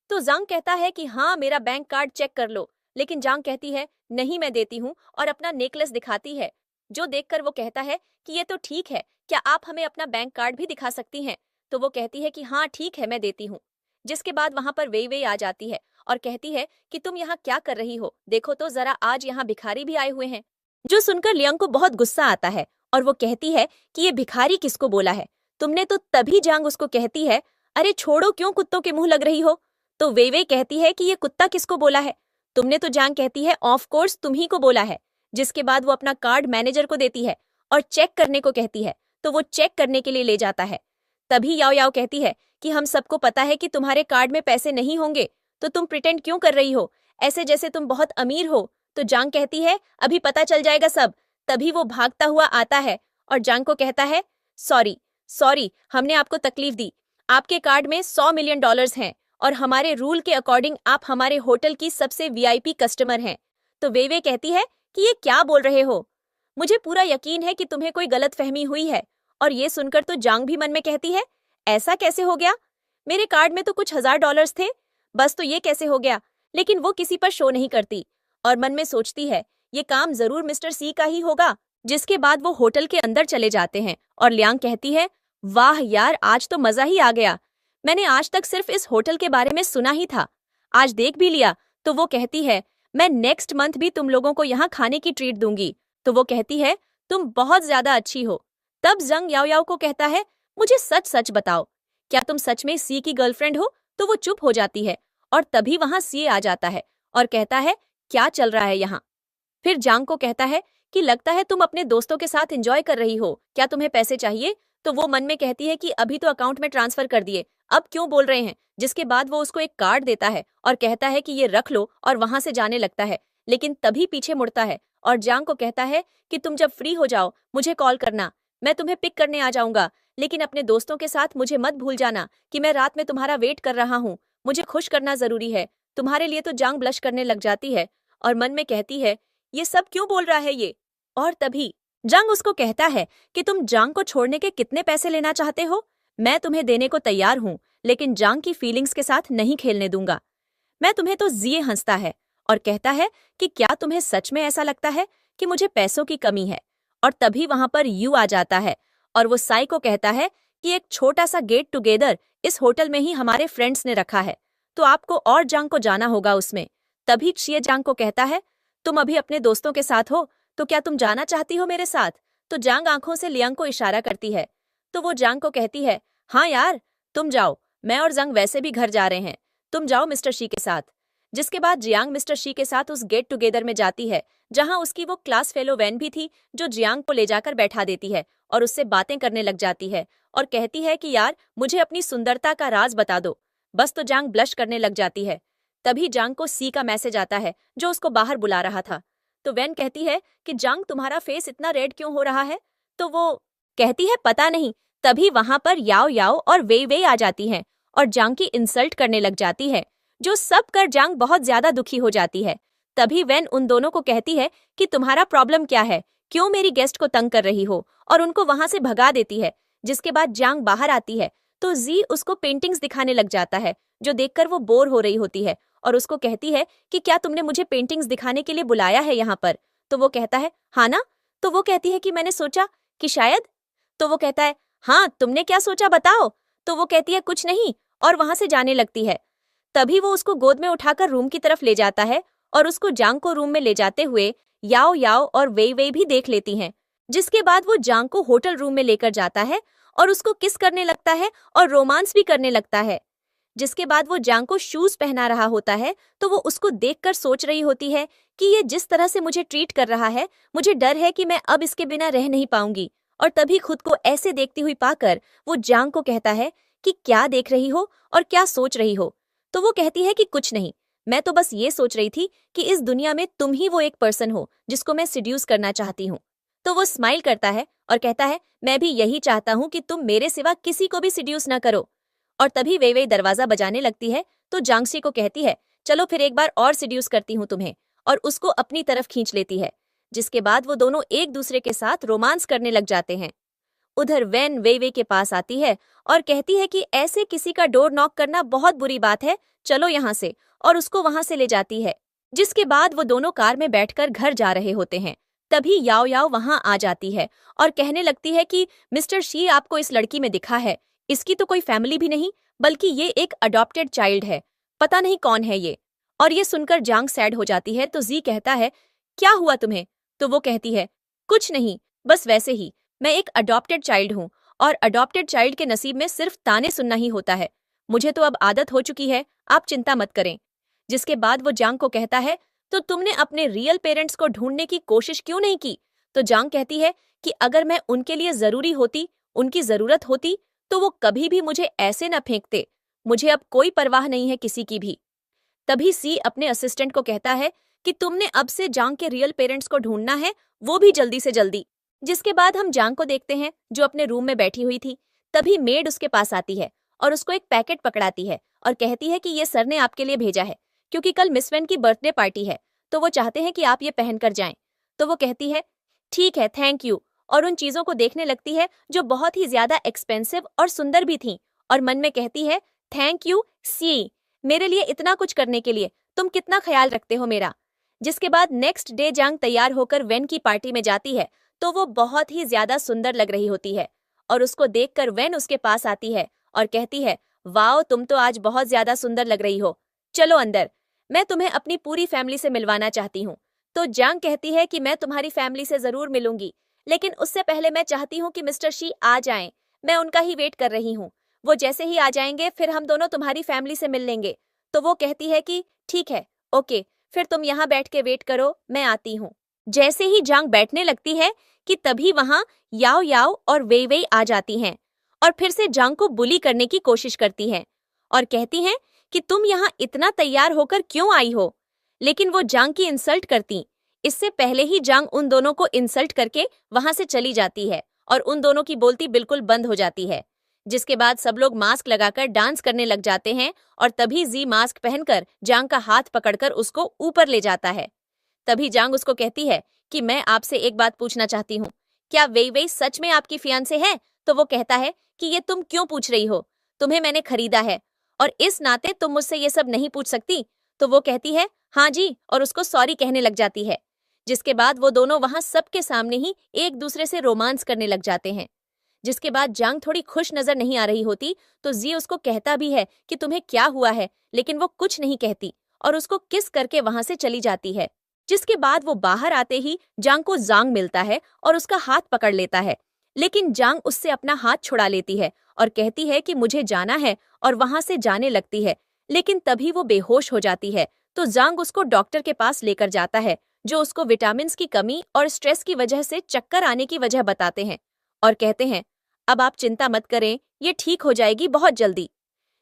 तो जांग कहता है कि हाँ, मेरा बैंक कार्ड चेक कर लो। लेकिन जांग कहती है नहीं, मैं देती हूँ, और अपना नेकलेस दिखाती है। जो देखकर वो कहता है कि ये तो ठीक है, क्या आप हमें अपना बैंक कार्ड भी दिखा सकती हैं? तो वो कहती है कि हाँ ठीक है, मैं देती हूँ। जिसके बाद वहां पर वेई वेई आ जाती है और कहती है कि तुम यहाँ क्या कर रही हो, देखो तो जरा, आज यहाँ भिखारी भी आए हुए हैं। जो सुनकर लियांग को बहुत गुस्सा आता है और वो कहती है कि ये भिखारी किसको बोला है तुमने? तो तभी जांग उसको कहती है, अरे छोड़ो, क्यों कुत्तों के मुंह लग रही हो? तो वे वे कहती है कि ये कुत्ता किसको बोला है तुमने? तो जांग कहती है ऑफ कोर्स तुम ही को बोला है। जिसके बाद वो अपना कार्ड मैनेजर को देती है और चेक करने को कहती है। तो वो चेक करने के लिए ले जाता है। तभी याओ याओ कहती है कि हम सबको पता है कि तुम्हारे कार्ड में पैसे नहीं होंगे, तो तुम प्रिटेंड क्यों कर रही हो? ऐसे जैसे तुम बहुत अमीर हो। तो जांग कहती है अभी पता चल जाएगा सब। तभी वो भागता हुआ आता है और जांग को कहता है सॉरी सॉरी, हमने आपको तकलीफ दी। आपके कार्ड में $100 मिलियन हैं और हमारे रूल के अकॉर्डिंग आप हमारे होटल की सबसे वीआईपी कस्टमर हैं। तो वे कहती है कि ये क्या बोल रहे हो, मुझे पूरा यकीन है कि तुम्हें कोई गलतफहमी हुई है। और ये सुनकर तो जांग भी मन में कहती है ऐसा कैसे हो गया, मेरे कार्ड में तो कुछ $1000 थे, बस तो ये कैसे हो गया। लेकिन वो किसी पर शो नहीं करती और मन में सोचती है ये काम जरूर मिस्टर सी का ही होगा। जिसके बाद वो होटल के अंदर चले जाते हैं और लियांग कहती है वाह यार, आज तो मजा ही आ गया। मैंने आज तक सिर्फ इस होटल के बारे में सुना ही था, आज देख भी लिया। तो वो कहती है मैं नेक्स्ट मंथ भी तुम लोगों को यहाँ खाने की ट्रीट दूंगी। तो वो कहती है तुम बहुत ज्यादा अच्छी हो। तब जंग याओ याओ को कहता है मुझे सच सच बताओ, क्या तुम सच में सी की गर्लफ्रेंड हो। तो वो चुप हो जाती है और तभी वहां सी आ जाता है और कहता है क्या चल रहा है यहाँ। फिर जांग को कहता है कि लगता है तुम अपने दोस्तों के साथ एंजॉय कर रही हो, क्या तुम्हें पैसे चाहिए। तो वो मन में कहती है कि अभी तो अकाउंट में ट्रांसफर कर दिए, अब क्यों बोल रहे हैं। जिसके बाद वो उसको एक कार्ड देता है और कहता है कि ये रख लो और वहां से जाने लगता है। लेकिन तभी पीछे मुड़ता है और जांग को कहता है कि तुम जब फ्री हो जाओ मुझे कॉल करना, मैं तुम्हें पिक करने आ जाऊंगा। लेकिन अपने दोस्तों के साथ मुझे मत भूल जाना कि मैं रात में तुम्हारा वेट कर रहा हूँ, मुझे खुश करना जरूरी है तुम्हारे लिए। तो जांग ब्लश करने लग जाती है और मन में कहती है ये सब क्यों बोल रहा है ये। और तभी जांग उसको कहता है कि तुम जांग को छोड़ने के कितने पैसे लेना चाहते हो, मैं तुम्हें देने को तैयार हूँ, लेकिन जांग की फीलिंग्स के साथ नहीं खेलने दूंगा मैं तुम्हें। तो जिये हंसता है और कहता है कि क्या तुम्हें सच में ऐसा लगता है कि मुझे पैसों की कमी है। और तभी वहां पर यू आ जाता है और वो साई को कहता है कि एक छोटा सा गेट टुगेदर इस होटल में ही हमारे फ्रेंड्स ने रखा है, तो आपको और जांग को जाना होगा उसमें। तभी चिये जांग को कहता है तुम अभी अपने दोस्तों के साथ हो, तो क्या तुम जाना चाहती हो मेरे साथ। तो जांग आंखों से लियांग को इशारा करती है। तो वो जांग को कहती है हाँ यार तुम जाओ, मैं और जंग वैसे भी घर जा रहे हैं, तुम जाओ मिस्टर शी के साथ। जिसके बाद जियांग मिस्टर शी के साथ उस गेट टुगेदर में जाती है जहां उसकी वो क्लास फेलो वैन भी थी, जो जियांग को ले जाकर बैठा देती है और उससे बातें करने लग जाती है और कहती है कि यार मुझे अपनी सुंदरता का राज बता दो। बस तो जांग ब्लश करने लग जाती है। तभी जांग को सी का मैसेज आता है जो उसको बाहर बुला रहा था। तो वैन कहती है कि जांग तुम्हारा फेस इतना रेड क्यों हो रहा है। तो वो कहती है पता नहीं। तभी वहां पर याओ याओ और वे आ जाती हैं और जांग की इंसल्ट करने लग जाती है, जो सब कर जांग बहुत ज्यादा दुखी हो जाती है। तभी वैन उन दोनों को कहती है कि तुम्हारा प्रॉब्लम क्या है, क्यों मेरी गेस्ट को तंग कर रही हो, और उनको वहां से भगा देती है। जिसके बाद जांग बाहर आती है तो जी उसको पेंटिंग्स दिखाने लग जाता है, जो देखकर वो बोर हो रही होती है और उसको कहती है कि क्या तुमने मुझे पेंटिंग्स दिखाने के लिए बुलाया है यहाँ पर। तो वो कहता है हाँ ना। तो वो कहती है कि मैंने सोचा कि शायद। तो वो कहता है हाँ तुमने क्या सोचा बताओ। तो वो कहती है कुछ नहीं और वहां से जाने लगती है। तभी वो उसको गोद में उठाकर रूम की तरफ ले जाता है और उसको जांग को रूम में ले जाते हुए याओ याओ और वे भी देख लेती हैं। जिसके बाद वो जांग को होटल रूम में लेकर जाता है और उसको किस करने लगता है और रोमांस भी करने लगता है। जिसके बाद वो जांग को शूज पहना रहा होता है तो वो उसको देखकर सोच रही होती है कि ये जिस तरह से मुझे ट्रीट कर रहा है, मुझे डर है कि मैं अब इसके बिना रह नहीं पाऊंगी। और तभी खुद को ऐसे देखती हुई पाकर वो जांग को कहता है कि क्या देख रही हो और क्या सोच रही हो। तो वो कहती है कि कुछ नहीं, मैं तो बस ये सोच रही थी कि इस दुनिया में तुम ही वो एक पर्सन हो जिसको मैं सिड्यूस करना चाहती हूँ। तो वो स्माइल करता है और कहता है मैं भी यही चाहता हूँ कि तुम मेरे सिवा किसी को भी सिड्यूस ना करो। और तभी वे दरवाजा बजाने लगती है तो जांगसी को कहती है चलो फिर एक बार और सिड्यूस करती हूँ तुम्हें, और उसको अपनी तरफ खींच लेती है। जिसके बाद वो दोनों एक दूसरे के साथ रोमांस करने लग जाते हैं। उधर वैन वे के पास आती है और कहती है कि ऐसे किसी का डोर नॉक करना बहुत बुरी बात है, चलो यहाँ से, और उसको वहां से ले जाती है। जिसके बाद वो दोनों कार में बैठकर घर जा रहे होते हैं। तभी याओ याओ वहां आ जाती है और कहने लगती है कि मिस्टर शी आपको इस लड़की में दिखा है, इसकी तो कोई फैमिली भी नहीं, बल्कि ये एक अडॉप्टेड चाइल्ड है, पता नहीं कौन है ये। और ये सुनकर जांग सैड हो जाती है तो जी कहता है क्या हुआ तुम्हें। तो वो कहती है कुछ नहीं, बस वैसे ही, मैं एक अडॉप्टेड चाइल्ड हूँ और अडॉप्टेड चाइल्ड के नसीब में सिर्फ ताने सुनना ही होता है, मुझे तो अब आदत हो चुकी है, आप चिंता मत करें। जिसके बाद वो जांग को कहता है तो तुमने अपने रियल पेरेंट्स को ढूंढने की कोशिश क्यों नहीं की। तो जांग कहती है कि अगर मैं उनके लिए जरूरी होती, उनकी जरूरत होती, तो वो कभी भी मुझे ऐसे न फेंकते, मुझे अब कोई परवाह नहीं है किसी की भी। तभी सी अपने असिस्टेंट को कहता है कि तुमने अब से जांग के रियल पेरेंट्स को ढूंढना है, वो भी जल्दी से जल्दी। जिसके बाद हम जांग को देखते हैं जो अपने रूम में बैठी हुई थी। तभी मेड उसके पास आती है और उसको एक पैकेट पकड़ाती है और कहती है कि ये सर ने आपके लिए भेजा है, क्योंकि कल मिस वेन की बर्थडे पार्टी है, तो वो चाहते हैं कि आप ये पहन कर जाएं। तो वो कहती है ठीक है, थैंक यू, और उन चीजों को देखने लगती है जो बहुत ही ज्यादा एक्सपेंसिव और सुंदर भी थीं, और मन में कहती है थैंक यू सी, मेरे लिए इतना कुछ करने के लिए, तुम कितना ख्याल रखते हो मेरा। जिसके बाद नेक्स्ट डे जांग तैयार होकर वेन की पार्टी में जाती है, तो वो बहुत ही ज्यादा सुंदर लग रही होती है, और उसको देखकर वेन उसके पास आती है और कहती है वाओ, तुम तो आज बहुत ज्यादा सुंदर लग रही हो, चलो अंदर, मैं तुम्हें अपनी पूरी फैमिली से मिलवाना चाहती हूँ। तो जांग कहती है कि मैं तुम्हारी फैमिली से जरूर मिलूंगी, लेकिन उससे पहले मैं चाहती हूँ कि मिस्टर शी आ जाएं, मैं उनका ही वेट कर रही हूँ, वो जैसे ही आ जाएंगे फिर हम दोनों तुम्हारी फैमिली से मिल लेंगे। तो वो कहती है कि ठीक है, ओके, फिर तुम यहाँ बैठ के वेट करो, मैं आती हूँ। जैसे ही जांग बैठने लगती है कि तभी वहां याओ याओ और वेई वेई आ जाती हैं और फिर से जांग को बुली करने की कोशिश करती हैं और कहती हैं कि तुम यहाँ इतना तैयार होकर क्यों आई हो। लेकिन वो जांग की इंसल्ट करती। इससे पहले ही जांग उन दोनों को इंसल्ट करके वहां से चली जाती है और उन दोनों की बोलती बिल्कुल बंद हो जाती है। जिसके बाद सब लोग मास्क लगाकर डांस करने लग जाते हैं और तभी जी मास्क पहनकर जांग का हाथ पकड़कर उसको ऊपर ले जाता है। तभी जांग उसको कहती है कि मैं आपसे एक बात पूछना चाहती हूँ, क्या वेई वेई सच में आपकी फियांसे है? तो वो कहता है कि ये तुम क्यों पूछ रही हो, तुम्हें मैंने खरीदा है और इस नाते तुम मुझसे ये सब नहीं पूछ सकती। तो वो कहती है हाँ जी, और उसको सॉरी कहने लग जाती है। जिसके बाद वो दोनों वहां सबके सामने ही एक दूसरे से रोमांस करने लग जाते हैं। जिसके बाद जांग थोड़ी खुश नजर नहीं आ रही होती, तो जी उसको कहता भी है कि तुम्हें क्या हुआ है, लेकिन वो कुछ नहीं कहती और उसको किस करके वहां से चली जाती है। जिसके बाद वो बाहर आते ही जांग को जांग मिलता है और उसका हाथ पकड़ लेता है, लेकिन जांग उससे अपना हाथ छुड़ा लेती है और कहती है कि मुझे जाना है, और वहां से जाने लगती है। लेकिन तभी वो बेहोश हो जाती है, तो जांग उसको डॉक्टर के पास लेकर जाता है, जो उसको विटामिन की कमी और स्ट्रेस की वजह से चक्कर आने की वजह बताते हैं और कहते हैं अब आप चिंता मत करें, ये ठीक हो जाएगी बहुत जल्दी।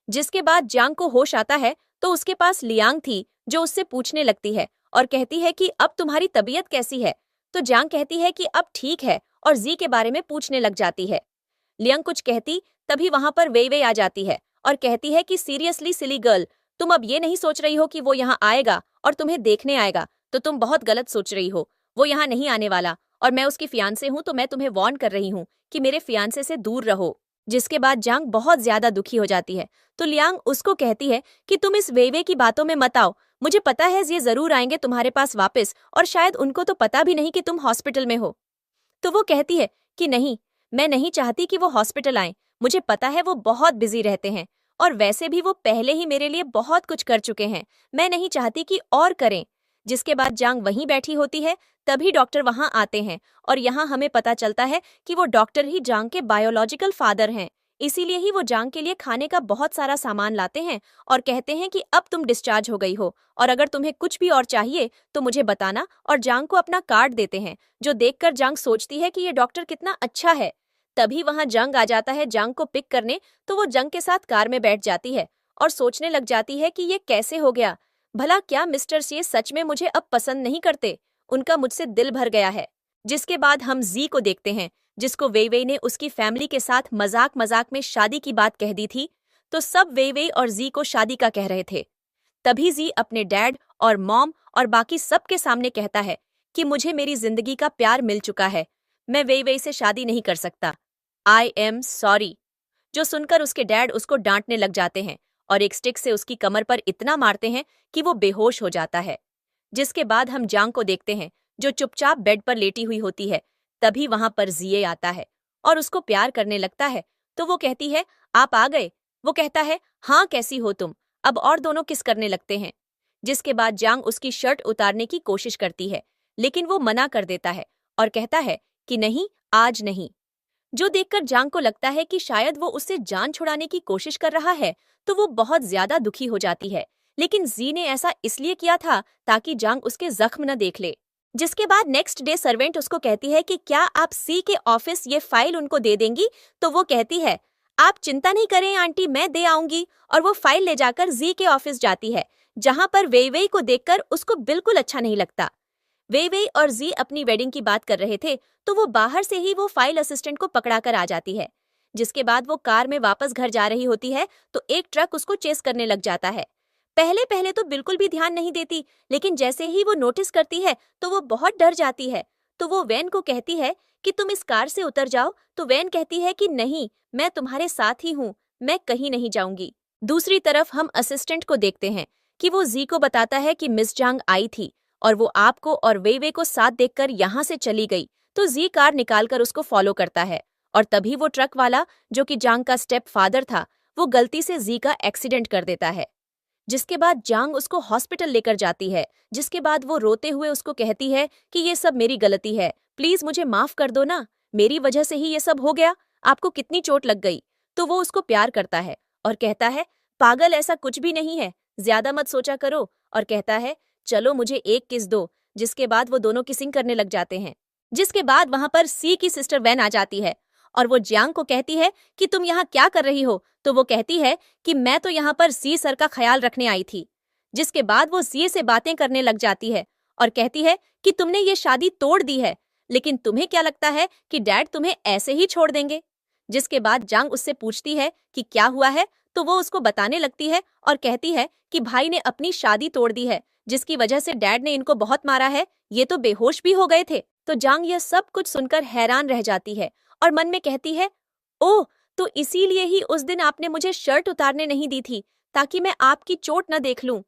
जिसके बाद जांग को होश आता है, तो उसके पास लियांग थी जो उससे पूछने लगती है और कहती है कि अब तुम्हारी तबीयत कैसी है। तो जांग कहती है कि अब ठीक है और जी के बारे में पूछने लग जाती है। लियांग कुछ कहती, तभी वहां पर वेई वेई आ जाती है और कहती है कि सीरियसली सिली गर्ल, तुम अब ये नहीं सोच रही हो कि वो यहाँ आएगा और तुम्हें देखने आएगा, तो तुम बहुत गलत सोच रही हो, वो यहाँ नहीं आने वाला, और मैं उसकी फियांसे हूँ, तो मैं तुम्हें वार्न कर रही हूँ कि मेरे फियांसे से दूर रहो। जिसके बाद जांग बहुत ज्यादा दुखी हो जाती है, तो लियांग उसको कहती है कि तुम इस वेई वेई की बातों में मत आओ, मुझे पता है ये जरूर आएंगे तुम्हारे पास वापस, और शायद उनको तो पता भी नहीं कि तुम हॉस्पिटल में हो। तो वो कहती है कि नहीं, मैं नहीं चाहती कि वो हॉस्पिटल आए, मुझे पता है वो बहुत बिजी रहते हैं, और वैसे भी वो पहले ही मेरे लिए बहुत कुछ कर चुके हैं, मैं नहीं चाहती कि और करें। जिसके बाद जांग वहीं बैठी होती है, तभी डॉक्टर वहां आते हैं और यहाँ हमें पता चलता है कि वो डॉक्टर ही जांग के बायोलॉजिकल फादर हैं। इसीलिए ही वो जांग के लिए खाने का बहुत सारा सामान लाते हैं और कहते हैं कि अब तुम डिस्चार्ज हो गई हो, और अगर तुम्हें कुछ भी और चाहिए तो मुझे बताना, और जांग को अपना कार्ड देते हैं, जो देखकर जांग सोचती है कि ये डॉक्टर कितना अच्छा है। तभी वहां जंग आ जाता है जांग को पिक करने, तो वो जंग के साथ कार में बैठ जाती है और सोचने लग जाती है कि ये कैसे हो गया, भला क्या मिस्टर सी सच में मुझे अब पसंद नहीं करते, उनका मुझसे दिल भर गया है। जिसके बाद हम जी को देखते हैं, जिसको वेई वेई ने उसकी फैमिली के साथ मजाक मजाक में शादी की बात कह दी थी, तो सब वेई वेई और जी को शादी का कह रहे थे। तभी जी अपने डैड और मॉम और बाकी सबके सामने कहता है कि मुझे मेरी जिंदगी का प्यार मिल चुका है, मैं वेई वेई से शादी नहीं कर सकता, आई एम सॉरी। जो सुनकर उसके डैड उसको डांटने लग जाते हैं और एक स्टिक से उसकी कमर पर इतना मारते हैं कि वो बेहोश हो जाता है। जिसके बाद हम जांग को देखते हैं, जो चुपचाप बेड पर लेटी हुई होती है। तभी वहां पर जिये आता है और उसको प्यार करने लगता है, तो वो कहती है आप आ गए। वो कहता है हाँ, कैसी हो तुम। अब और दोनों किस करने लगते हैं। जिसके बाद जांग उसकी शर्ट उतारने की कोशिश करती है, लेकिन वो मना कर देता है और कहता है कि नहीं, आज नहीं। जो देखकर जांग को लगता है कि शायद वो उससे जान छुड़ाने की कोशिश कर रहा है, तो वो बहुत ज्यादा दुखी हो जाती है। लेकिन जी ने ऐसा इसलिए किया था ताकि जांग उसके जख्म न देख ले। जिसके बाद नेक्स्ट डे सर्वेंट उसको कहती है कि क्या आप सी के ऑफिस ये फाइल उनको दे देंगी। तो वो कहती है आप चिंता नहीं करें आंटी, मैं दे आऊंगी, और वो फाइल ले जाकर जी के ऑफिस जाती है। जहां पर वेई वेई को देखकर उसको बिल्कुल अच्छा नहीं लगता। वेई वेई और जी अपनी वेडिंग की बात कर रहे थे तो वो बाहर से ही वो फाइल असिस्टेंट को पकड़ा कर आ जाती है। जिसके बाद वो कार में वापस घर जा रही होती है तो एक ट्रक उसको चेस करने लग जाता है। पहले पहले तो बिल्कुल भी ध्यान नहीं देती, लेकिन जैसे ही वो नोटिस करती है तो वो बहुत डर जाती है। तो वो वैन को कहती है कि तुम इस कार से उतर जाओ, तो वैन कहती है कि नहीं, मैं तुम्हारे साथ ही हूँ, मैं कहीं नहीं जाऊंगी। दूसरी तरफ हम असिस्टेंट को देखते हैं कि वो जी को बताता है कि मिस जांग आई थी और वो आपको और वेवे को साथ देखकर यहाँ से चली गई। तो जी कार निकालकर उसको फॉलो करता है और तभी वो ट्रक वाला, जो कि जांग का स्टेप फादर था, वो गलती से जी का एक्सीडेंट कर देता है। जिसके बाद जांग उसको हॉस्पिटल लेकर जाती है। जिसके बाद वो रोते हुए उसको कहती है कि ये सब मेरी गलती है, प्लीज मुझे माफ कर दो ना, मेरी वजह से ही ये सब हो गया, आपको कितनी चोट लग गई। तो वो उसको प्यार करता है और कहता है पागल, ऐसा कुछ भी नहीं है, ज्यादा मत सोचा करो, और कहता है चलो मुझे एक किस दो। जिसके बाद वो दोनों किसिंग करने लग जाते हैं। जिसके बाद वहां पर सी की सिस्टर वैन आ जाती है और वो जियांग को कहती है कि तुम यहाँ क्या कर रही हो। तो वो कहती है कि मैं तो यहाँ पर सी सर का ख्याल रखने आई थी। जिसके बाद वो सी से बातें करने लग जाती है और कहती है कि तुमने ये शादी तोड़ दी है, लेकिन तुम्हें क्या लगता है कि डैड तुम्हें ऐसे ही छोड़ देंगे। जिसके बाद जांग उससे पूछती है कि क्या हुआ है, तो वो उसको बताने लगती है और कहती है कि भाई ने अपनी शादी तोड़ दी है, जिसकी वजह से डैड ने इनको बहुत मारा है, ये तो बेहोश भी हो गए थे। तो जांग यह सब कुछ सुनकर हैरान रह जाती है और मन में कहती है, ओह, तो इसीलिए ही उस दिन आपने मुझे शर्ट उतारने नहीं दी थी, ताकि मैं आपकी चोट न देख लूं।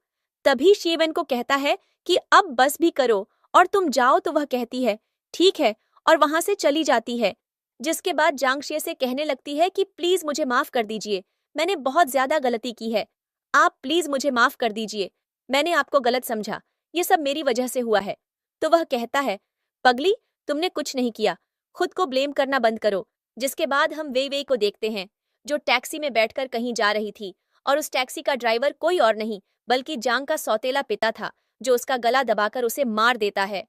तभी शीवन को कहता है कि अब बस भी करो और तुम जाओ। तो वह कहती है ठीक है और वहां से चली जाती है। जिसके बाद जांग शे से कहने लगती है कि प्लीज मुझे माफ कर दीजिए, मैंने बहुत ज्यादा गलती की है, आप प्लीज मुझे माफ कर दीजिए, मैंने आपको गलत समझा, ये सब मेरी वजह से हुआ है। तो वह कहता है पगली, तुमने कुछ नहीं किया, खुद को ब्लेम करना बंद करो। जिसके बाद हम वे वे को देखते हैं, जो टैक्सी में बैठकर कहीं जा रही थी और उस टैक्सी का ड्राइवर कोई और नहीं बल्कि जांग का सौतेला पिता था, जो उसका गला दबाकर उसे मार देता है।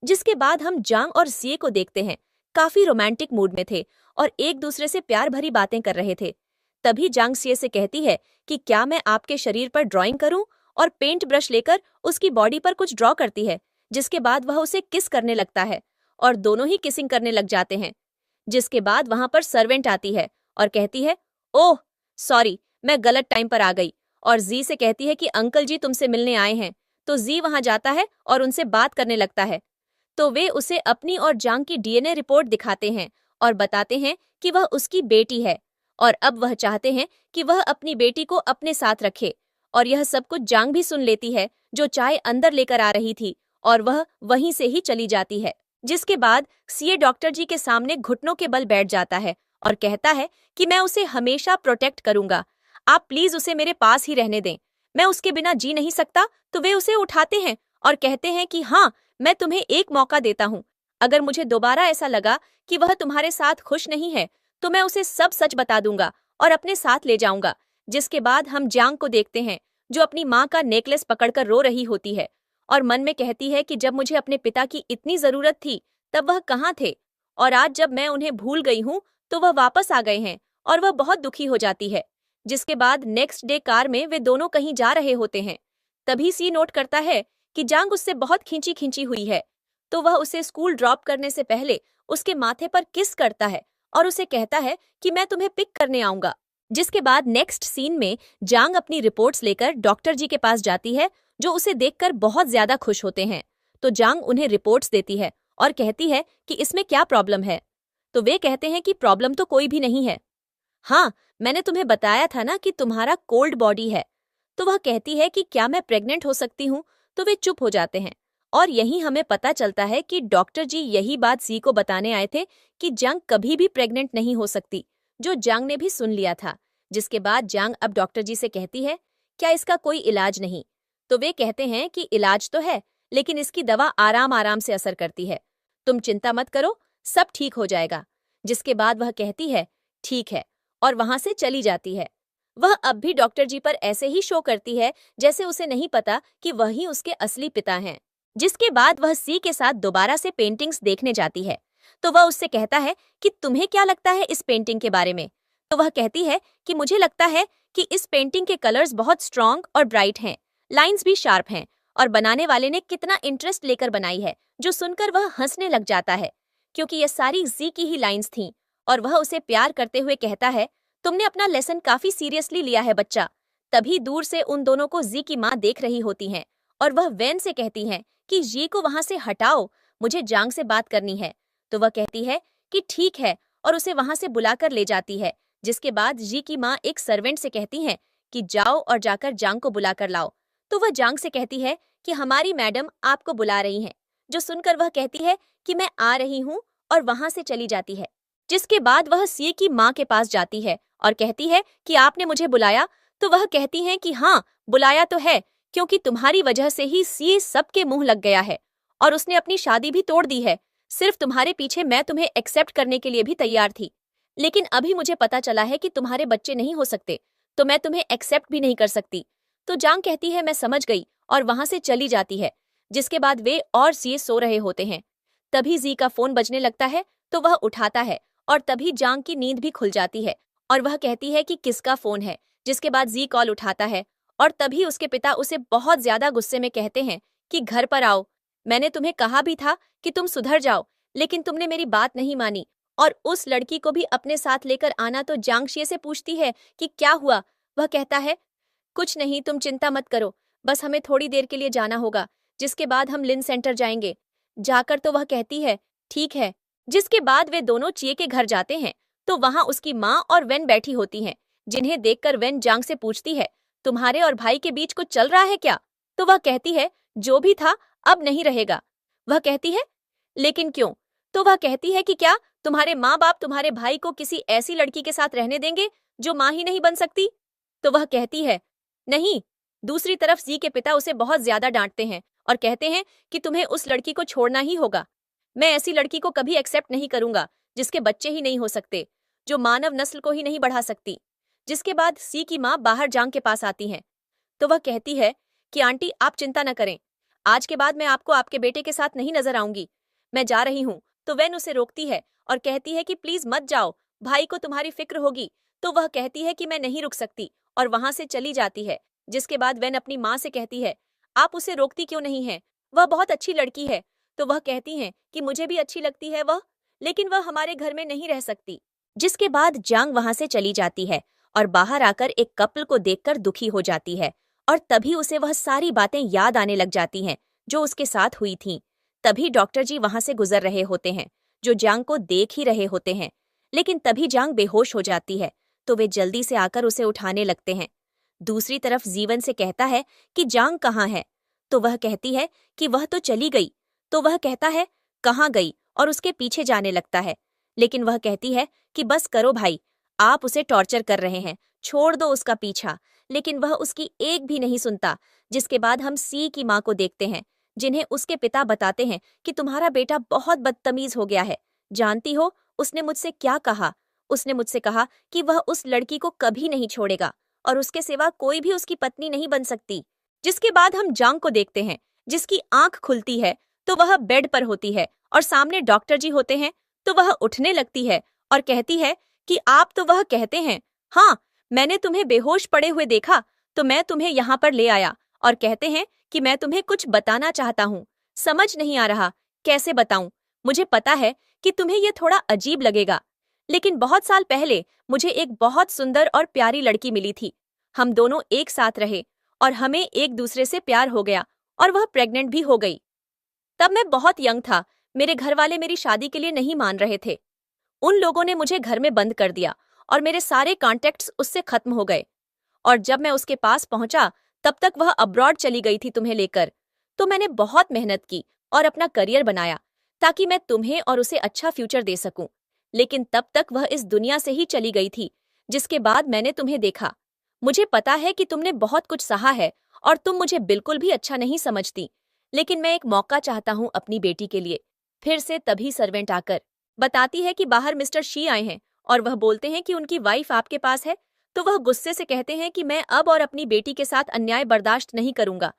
जिसके बाद हम जांग और सिए को देखते हैं, काफी रोमांटिक मूड में थे और एक दूसरे से प्यार भरी बातें कर रहे थे। तभी जांग सिए से कहती है कि क्या मैं आपके शरीर पर ड्राइंग करूं, और पेंट ब्रश लेकर उसकी बॉडी पर कुछ ड्रॉ करती है। जिसके बाद वह उसे किस करने लगता है और दोनों ही किसिंग करने लग जाते हैं। जिसके बाद वहां पर सर्वेंट आती है और कहती है ओह सॉरी, मैं गलत टाइम पर आ गई, और जी से कहती है कि अंकल जी तुमसे मिलने आए हैं। तो जी वहां जाता है और उनसे बात करने लगता है। तो वे उसे अपनी और जांग की डीएनए रिपोर्ट दिखाते हैं और बताते हैं कि वह उसकी बेटी है और अब वह चाहते हैं कि वह अपनी बेटी को अपने साथ रखे। और यह सब कुछ जांग भी सुन लेती है, जो चाय अंदर लेकर आ रही थी, और वह वहीं से ही चली जाती है। जिसके बाद सीए डॉक्टर जी के सामने घुटनों के बल बैठ जाता है और कहता है कि मैं उसे हमेशा प्रोटेक्ट करूंगा, आप प्लीज उसे मेरे पास ही रहने दें, मैं उसके बिना जी नहीं सकता। तो वे उसे उठाते हैं और कहते हैं कि हाँ, मैं तुम्हें एक मौका देता हूँ, अगर मुझे दोबारा ऐसा लगा कि वह तुम्हारे साथ खुश नहीं है तो मैं उसे सब सच बता दूंगा और अपने साथ ले जाऊंगा। जिसके बाद हम जांग को देखते हैं, जो अपनी माँ का नेकलेस पकड़कर रो रही होती है और मन में कहती है कि जब मुझे अपने पिता की इतनी जरूरत थी तब वह कहाँ थे, और आज जब मैं उन्हें भूल गई हूँ तो वह वापस आ गए हैं, और वह बहुत दुखी हो जाती है। जिसके बाद नेक्स्ट डे कार में वे दोनों कहीं जा रहे होते हैं। तभी सी नोट करता है कि जांग उससे बहुत खींची खींची हुई है। तो वह उसे स्कूल ड्रॉप करने से पहले उसके माथे पर किस करता है और उसे कहता है कि मैं तुम्हें पिक करने आऊंगा। जिसके बाद नेक्स्ट सीन में जांग अपनी रिपोर्ट्स लेकर डॉक्टर जी के पास जाती है, जो उसे देखकर बहुत ज्यादा खुश होते हैं। तो जांग उन्हें रिपोर्ट्स देती है और कहती है कि इसमें क्या प्रॉब्लम है। तो वे कहते हैं कि प्रॉब्लम तो कोई भी नहीं है, हाँ, मैंने तुम्हें बताया था ना कि तुम्हारा कोल्ड बॉडी है। तो वह कहती है कि क्या मैं प्रेग्नेंट हो सकती हूँ। तो वे चुप हो जाते हैं और यही हमें पता चलता है कि डॉक्टर जी यही बात सी को बताने आए थे कि जांग कभी भी प्रेग्नेंट नहीं हो सकती, जो जांग ने भी सुन लिया था। जिसके बाद जांग अब डॉक्टर जी से कहती है क्या इसका कोई इलाज नहीं। तो वे कहते हैं कि इलाज तो है, लेकिन इसकी दवा आराम आराम से असर करती है, तुम चिंता मत करो, सब ठीक हो जाएगा। जिसके बाद वह कहती है ठीक है और वहां से चली जाती है। वह अब भी डॉक्टर जी पर ऐसे ही शो करती है जैसे उसे नहीं पता कि वही उसके असली पिता हैं। जिसके बाद वह सी के साथ दोबारा से पेंटिंग्स देखने जाती है। तो वह उससे कहता है कि तुम्हें क्या लगता है इस पेंटिंग के बारे में। तो वह कहती है कि मुझे लगता है कि इस पेंटिंग के कलर्स बहुत स्ट्रॉन्ग और ब्राइट हैं, लाइंस भी शार्प हैं और बनाने वाले ने कितना इंटरेस्ट लेकर बनाई है, जो सुनकर वह हंसने लग जाता है, क्योंकि ये सारी जी की ही लाइंस थीं। और वह उसे प्यार करते हुए कहता है, तुमने अपना लेसन काफी सीरियसली लिया है बच्चा। तभी दूर से उन दोनों को जी की माँ देख रही होती हैं और वह वैन से कहती हैं कि जी को वहां से हटाओ, मुझे जांग से बात करनी है। तो वह कहती है कि ठीक है और उसे वहां से बुलाकर ले जाती है। जिसके बाद जी की माँ एक सर्वेंट से कहती हैं कि जाओ और जाकर जांग को बुलाकर लाओ। तो वह जांग से कहती है कि हमारी मैडम आपको बुला रही हैं, जो सुनकर वह कहती है कि मैं आ रही हूँ और वहां से चली जाती है। जिसके बाद वह सी की माँ के पास जाती है और कहती है कि आपने मुझे बुलाया। तो वह कहती हैं कि हाँ, बुलाया तो है, क्योंकि तुम्हारी वजह से ही सी सबके मुंह लग गया है और उसने अपनी शादी भी तोड़ दी है। सिर्फ तुम्हारे पीछे मैं तुम्हें एक्सेप्ट करने के लिए भी तैयार थी, लेकिन अभी मुझे पता चला है कि तुम्हारे बच्चे नहीं हो सकते, तो मैं तुम्हें एक्सेप्ट भी नहीं कर सकती। तो जांग कहती है मैं समझ गई और वहां से चली जाती है। जिसके बाद वे और सी सो रहे होते हैं। तभी जी का फोन बजने लगता है, तो वह उठाता है और तभी जांग की नींद भी खुल जाती है और वह कहती है कि किसका फोन है। जिसके बाद जी कॉल उठाता है और तभी उसके पिता उसे बहुत ज्यादा गुस्से में कहते हैं कि घर पर आओ, मैंने तुम्हें कहा भी था कि तुम सुधर जाओ, लेकिन तुमने मेरी बात नहीं मानी और उस लड़की को भी अपने साथ लेकर आना। तो जांग शी से पूछती है कि क्या हुआ। वह कहता है कुछ नहीं, तुम चिंता मत करो, बस हमें थोड़ी देर के लिए जाना होगा, जिसके बाद हम लिन सेंटर जाएंगे। जाकर तो वह कहती है ठीक है। जिसके बाद वे दोनों चिए के घर जाते हैं, तो वहां उसकी माँ और वेन बैठी होती हैं, जिन्हें देखकर वेन जांग से पूछती है तुम्हारे और भाई के बीच कुछ चल रहा है क्या। तो वह कहती है जो भी था अब नहीं रहेगा। वह कहती है लेकिन क्यों। तो वह कहती है कि क्या तुम्हारे माँ बाप तुम्हारे भाई को किसी ऐसी लड़की के साथ रहने देंगे जो माँ ही नहीं बन सकती। तो वह कहती है नहीं। दूसरी तरफ जी के पिता उसे बहुत ज्यादा डांटते हैं और कहते हैं कि तुम्हें उस लड़की को छोड़ना ही होगा। मैं ऐसी लड़की को कभी एक्सेप्ट नहीं करूंगा जिसके बच्चे ही नहीं हो सकते, जो मानव नस्ल को ही नहीं बढ़ा सकती। जिसके बाद सी की माँ बाहर जांग के पास आती हैं, तो वह कहती है कि आंटी आप चिंता न करें, आज के बाद मैं आपको आपके बेटे के साथ नहीं नजर आऊंगी, मैं जा रही हूँ। तो वेन उसे रोकती है और कहती है कि प्लीज मत जाओ, भाई को तुम्हारी फिक्र होगी। तो वह कहती है कि मैं नहीं रुक सकती और वहां से चली जाती है। जिसके बाद वेन अपनी माँ से कहती है आप उसे रोकती क्यों नहीं है, वह बहुत अच्छी लड़की है। तो वह कहती हैं कि मुझे भी अच्छी लगती है वह, लेकिन वह हमारे घर में नहीं रह सकती। जिसके बाद जांग वहां से चली जाती है और बाहर आकर एक कपल को देखकर दुखी हो जाती है और तभी उसे वह सारी बातें याद आने लग जाती हैं जो उसके साथ हुई थीं। तभी डॉक्टर जी वहां से गुजर रहे होते हैं, जो जांग को देख ही रहे होते हैं, लेकिन तभी जांग बेहोश हो जाती है, तो वे जल्दी से आकर उसे उठाने लगते हैं। दूसरी तरफ जीवन से कहता है कि जांग कहाँ है। तो वह कहती है कि वह तो चली गई। तो वह कहता है कहाँ गई और उसके पीछे जाने लगता है, लेकिन वह कहती है कि बस करो भाई, आप उसे टॉर्चर कर रहे हैं, छोड़ दो उसका पीछा। लेकिन वह उसकी एक भी नहीं सुनता। जिसके बाद हम सी की माँ को देखते हैं, जिन्हें उसके पिता बताते हैं कि तुम्हारा बेटा बहुत बदतमीज हो गया है। जानती हो उसने मुझसे क्या कहा। उसने मुझसे कहा कि वह उस लड़की को कभी नहीं छोड़ेगा और उसके सिवा कोई भी उसकी पत्नी नहीं बन सकती। जिसके बाद हम जांग को देखते हैं, जिसकी आंख खुलती है तो वह बेड पर होती है और सामने डॉक्टर जी होते हैं। तो वह उठने लगती है और कहती है कि आप। तो वह कहते हैं हाँ, मैंने तुम्हें बेहोश पड़े हुए देखा तो मैं तुम्हें यहाँ पर ले आया, और कहते हैं कि मैं तुम्हें कुछ बताना चाहता हूँ, समझ नहीं आ रहा कैसे बताऊं। मुझे पता है कि तुम्हें यह थोड़ा अजीब लगेगा, लेकिन बहुत साल पहले मुझे एक बहुत सुंदर और प्यारी लड़की मिली थी। हम दोनों एक साथ रहे और हमें एक दूसरे से प्यार हो गया और वह प्रेग्नेंट भी हो गई। तब मैं बहुत यंग था, मेरे घर वाले मेरी शादी के लिए नहीं मान रहे थे। उन लोगों ने मुझे घर में बंद कर दिया और मेरे सारे कॉन्टेक्ट्स उससे खत्म हो गए। और जब मैं उसके पास पहुंचा तब तक वह अब्रॉड चली गई थी तुम्हें लेकर। तो मैंने बहुत मेहनत की और अपना करियर बनाया ताकि मैं तुम्हें और उसे अच्छा फ्यूचर दे सकूं, लेकिन तब तक वह इस दुनिया से ही चली गई थी। जिसके बाद मैंने तुम्हें देखा। मुझे पता है कि तुमने बहुत कुछ सहा है और तुम मुझे बिल्कुल भी अच्छा नहीं समझती, लेकिन मैं एक मौका चाहता हूँ अपनी बेटी के लिए। फिर से तभी सर्वेंट आकर बताती है कि बाहर मिस्टर शी आए हैं और वह बोलते हैं कि उनकी वाइफ आपके पास है। तो वह गुस्से से कहते हैं कि मैं अब और अपनी बेटी के साथ अन्याय बर्दाश्त नहीं करूंगा,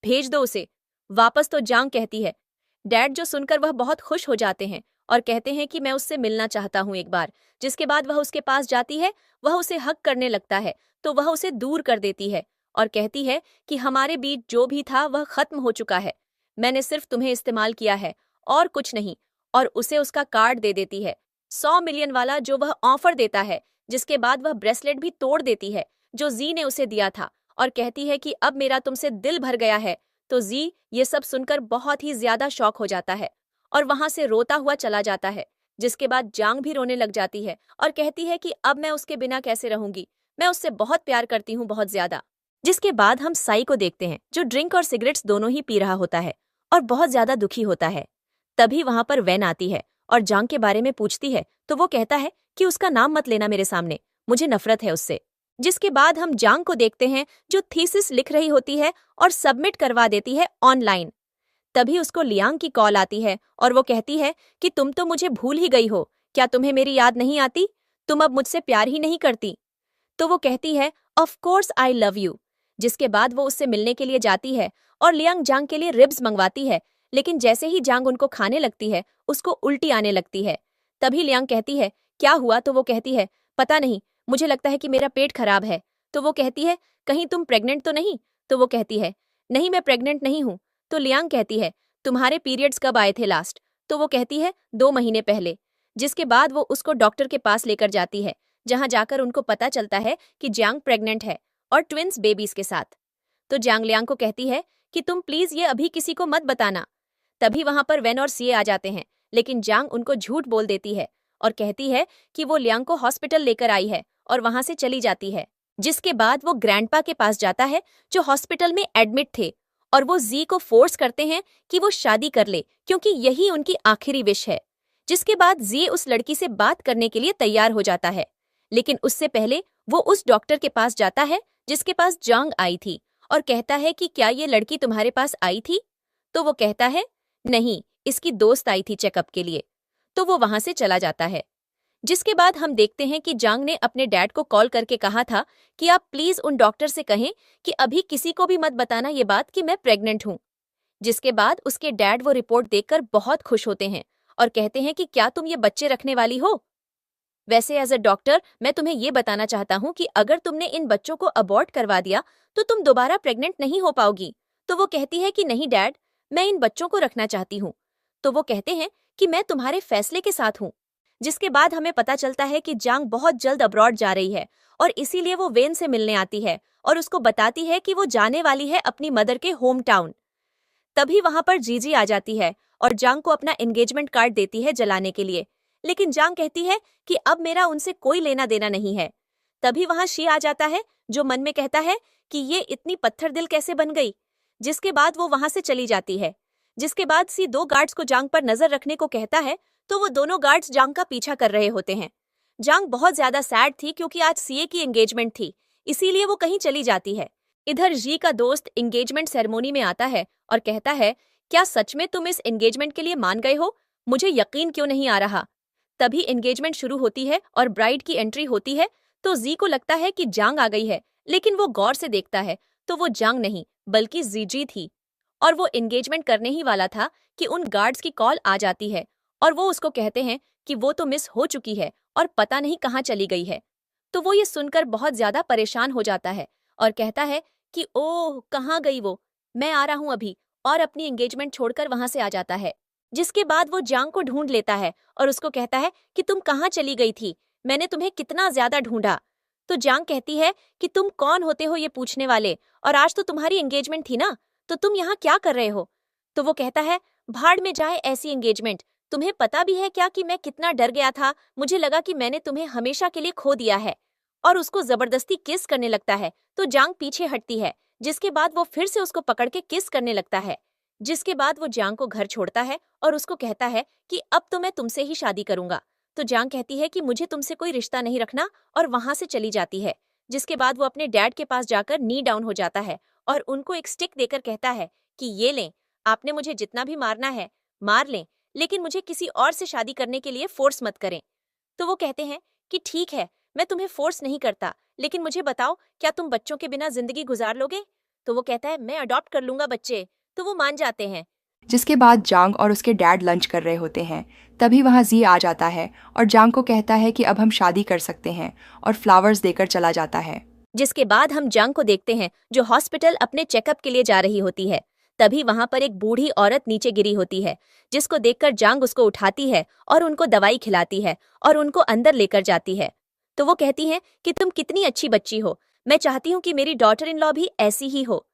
भेज दो उसे वापस। तो जांग कहती है डैड, जो सुनकर वह बहुत खुश हो जाते हैं और कहते हैं कि मैं उससे मिलना चाहता हूँ एक बार। जिसके बाद वह उसके पास जाती है, वह उसे हक करने लगता है तो वह उसे दूर कर देती है और कहती है कि हमारे बीच जो भी था वह खत्म हो चुका है, मैंने सिर्फ तुम्हें इस्तेमाल किया है और कुछ नहीं। और उसे उसका कार्ड दे देती है, 100 मिलियन वाला, जो वह ऑफर देता है। जिसके बाद वह ब्रेसलेट भी तोड़ देती है जो जी ने उसे दिया था, और कहती है कि अब मेरा तुमसे दिल भर गया है। तो जी ये सब सुनकर बहुत ही ज्यादा शॉक हो जाता है और वहां से रोता हुआ चला जाता है। जिसके बाद जांग भी रोने लग जाती है और कहती है कि अब मैं उसके बिना कैसे रहूंगी, मैं उससे बहुत प्यार करती हूँ, बहुत ज्यादा। जिसके बाद हम साई को देखते हैं जो ड्रिंक और सिगरेट्स दोनों ही पी रहा होता है और बहुत ज्यादा दुखी होता है। तभी वहां पर वैन आती है और जांग के बारे में पूछती है, तो वो कहता है कि उसका नाम मत लेना मेरे सामने, मुझे नफरत है उससे। जिसके बाद हम जांग को देखते हैं जो थीसिस लिख रही होती है और सबमिट करवा देती है ऑनलाइन। तभी उसको लियांग की कॉल आती है और वो कहती है कि तुम तो मुझे भूल ही गई हो, क्या तुम्हें मेरी याद नहीं आती, तुम अब मुझसे प्यार ही नहीं करती। तो वो कहती है of course I love you. जिसके बाद वो उससे मिलने के लिए जाती है और लियांग जांग के लिए रिब्स मंगवाती है, लेकिन जैसे ही जांग उनको खाने लगती है उसको उल्टी आने लगती है। तभी लियांग कहती है क्या हुआ, तो वो कहती है पता नहीं, मुझे लगता है कि मेरा पेट खराब है। तो वो कहती है कहीं तुम प्रेग्नेंट तो नहीं। तो वो कहती है नहीं, मैं प्रेग्नेंट नहीं हूँ। तो लियांग कहती है तुम्हारे पीरियड्स कब आए थे लास्ट। तो वो कहती है 2 महीने पहले। जिसके बाद वो उसको डॉक्टर के पास लेकर जाती है, जहां जाकर उनको पता चलता है कि जांग प्रेग्नेंट है और ट्विंस बेबीज के साथ। तो जांग लियांग को कहती है कि तुम प्लीज ये अभी किसी को मत बताना। तभी वहां पर वेन और सीए आ जाते हैं, लेकिन जांग उनको झूठ बोल देती है और कहती है कि वो लियांग को हॉस्पिटल लेकर आई है और वहां से चली जाती है। जिसके बाद वो ग्रैंडपा के पास जाता है जो हॉस्पिटल में एडमिट थे, और वो जी को फोर्स करते हैं कि वो शादी कर ले क्योंकि यही उनकी आखिरी विश है। जिसके बाद जी उस लड़की से बात करने के लिए तैयार हो जाता है, लेकिन उससे पहले वो उस डॉक्टर के पास जाता है जिसके पास जांग आई थी और कहता है कि क्या ये लड़की तुम्हारे पास आई थी। तो वो कहता है नहीं, इसकी दोस्त आई थी चेकअप के लिए। तो वो वहां से चला जाता है। जिसके बाद हम देखते हैं कि जांग ने अपने डैड को कॉल करके कहा था कि आप प्लीज उन डॉक्टर से कहें कि अभी किसी को भी मत बताना ये बात कि मैं प्रेग्नेंट हूँ। जिसके बाद उसके डैड वो रिपोर्ट देखकर बहुत खुश होते हैं और कहते हैं कि क्या तुम ये बच्चे रखने वाली हो। वैसे एज अ डॉक्टर मैं तुम्हें ये बताना चाहता हूँ कि अगर तुमने इन बच्चों को अबॉर्ट करवा दिया तो तुम दोबारा प्रेग्नेंट नहीं हो पाओगी। तो वो कहती है कि नहीं डैड, मैं इन बच्चों को रखना चाहती हूँ। तो वो कहते हैं कि मैं तुम्हारे फैसले के साथ हूँ। जिसके बाद हमें पता चलता है कि जांग बहुत जल्द अब्रॉड जा रही है और इसीलिए वो वेन से मिलने आती है और उसको बताती है कि वो जाने वाली है अपनी मदर के होम टाउन। तभी वहां पर जीजी आ जाती है और जांग को अपना एंगेजमेंट कार्ड देती है जलाने के लिए, लेकिन जांग कहती है कि अब मेरा उनसे कोई लेना देना नहीं है। तभी वहां शी आ जाता है जो मन में कहता है कि ये इतनी पत्थर दिल कैसे बन गई। जिसके बाद वो वहां से चली जाती है। जिसके बाद सी 2 गार्ड्स को जांग पर नजर रखने को कहता है, तो वो दोनों गार्ड्स जांग का पीछा कर रहे होते हैं। जांग बहुत ज्यादा सैड थी क्योंकि आज सीए की एंगेजमेंट थी, इसीलिए वो कहीं चली जाती है। इधर जी का दोस्त एंगेजमेंट सेरेमनी में आता है और कहता है क्या सच में तुम इस एंगेजमेंट के लिए मान गए हो, मुझे यकीन क्यों नहीं आ रहा। तभी एंगेजमेंट शुरू होती है और ब्राइड की एंट्री होती है। तो जी को लगता है कि जांग आ गई है, लेकिन वो गौर से देखता है तो वो जांग नहीं बल्कि जीजी थी, और वो एंगेजमेंट करने ही वाला था कि उन गार्ड्स की कॉल आ जाती है और वो उसको कहते हैं कि वो तो मिस हो चुकी है और पता नहीं कहाँ चली गई है। तो वो ये सुनकर बहुत ज्यादा परेशान हो जाता है और कहता है कि ओह कहाँ गई वो, मैं आ रहा हूँ अभी, और अपनी एंगेजमेंट छोड़कर वहां से आ जाता है। जिसके बाद वो जांग को ढूंढ लेता है और उसको कहता है कि तुम कहाँ चली गई थी, मैंने तुम्हें कितना ज्यादा ढूंढा। तो जांग कहती है कि तुम कौन होते हो ये पूछने वाले, और आज तो तुम्हारी एंगेजमेंट थी ना, तो तुम यहाँ क्या कर रहे हो। तो वो कहता है भाड़ में जाए ऐसी एंगेजमेंट, तुम्हें पता भी है क्या कि मैं कितना डर गया था, मुझे लगा कि मैंने तुम्हें हमेशा के लिए खो दिया है। और उसको जबरदस्ती किस करने लगता है तो जांग पीछे हटती है। जिसके बाद वो फिर से उसको पकड़ के किस करने लगता है। जिसके बाद वो जांग को घर छोड़ता है और उसको कहता है कि अब तो मैं तुमसे ही शादी करूंगा। तो जांग कहती है कि मुझे तुमसे कोई रिश्ता नहीं रखना, और वहां से चली जाती है। जिसके बाद वो अपने डैड के पास जाकर नी डाउन हो जाता है और उनको एक स्टिक देकर कहता है कि ये लें, आपने मुझे जितना भी मारना है मार लें, लेकिन मुझे किसी और से शादी करने के लिए फोर्स मत करें। तो वो कहते हैं कि ठीक है, मैं तुम्हें फोर्स नहीं करता, लेकिन मुझे बताओ क्या तुम बच्चों के बिना जिंदगी गुजार लोगे। तो वो कहता है मैं अडॉप्ट कर लूंगा बच्चे। तो वो मान जाते हैं। जिसके बाद जांग और उसके डैड लंच कर रहे होते हैं। तभी वहाँ जी आ जाता है और जांग को कहता है कि अब हम शादी कर सकते हैं और फ्लावर्स देकर चला जाता है। जिसके बाद हम जांग को देखते हैं जो हॉस्पिटल अपने चेकअप के लिए जा रही होती है। तभी वहां पर एक बूढ़ी औरत नीचे गिरी होती है, जिसको देखकर जांग उसको उठाती है और उनको दवाई खिलाती है और उनको अंदर लेकर जाती है। तो वो कहती है कि तुम कितनी अच्छी बच्ची हो, मैं चाहती हूँ कि मेरी डॉटर इन लॉ भी ऐसी ही हो।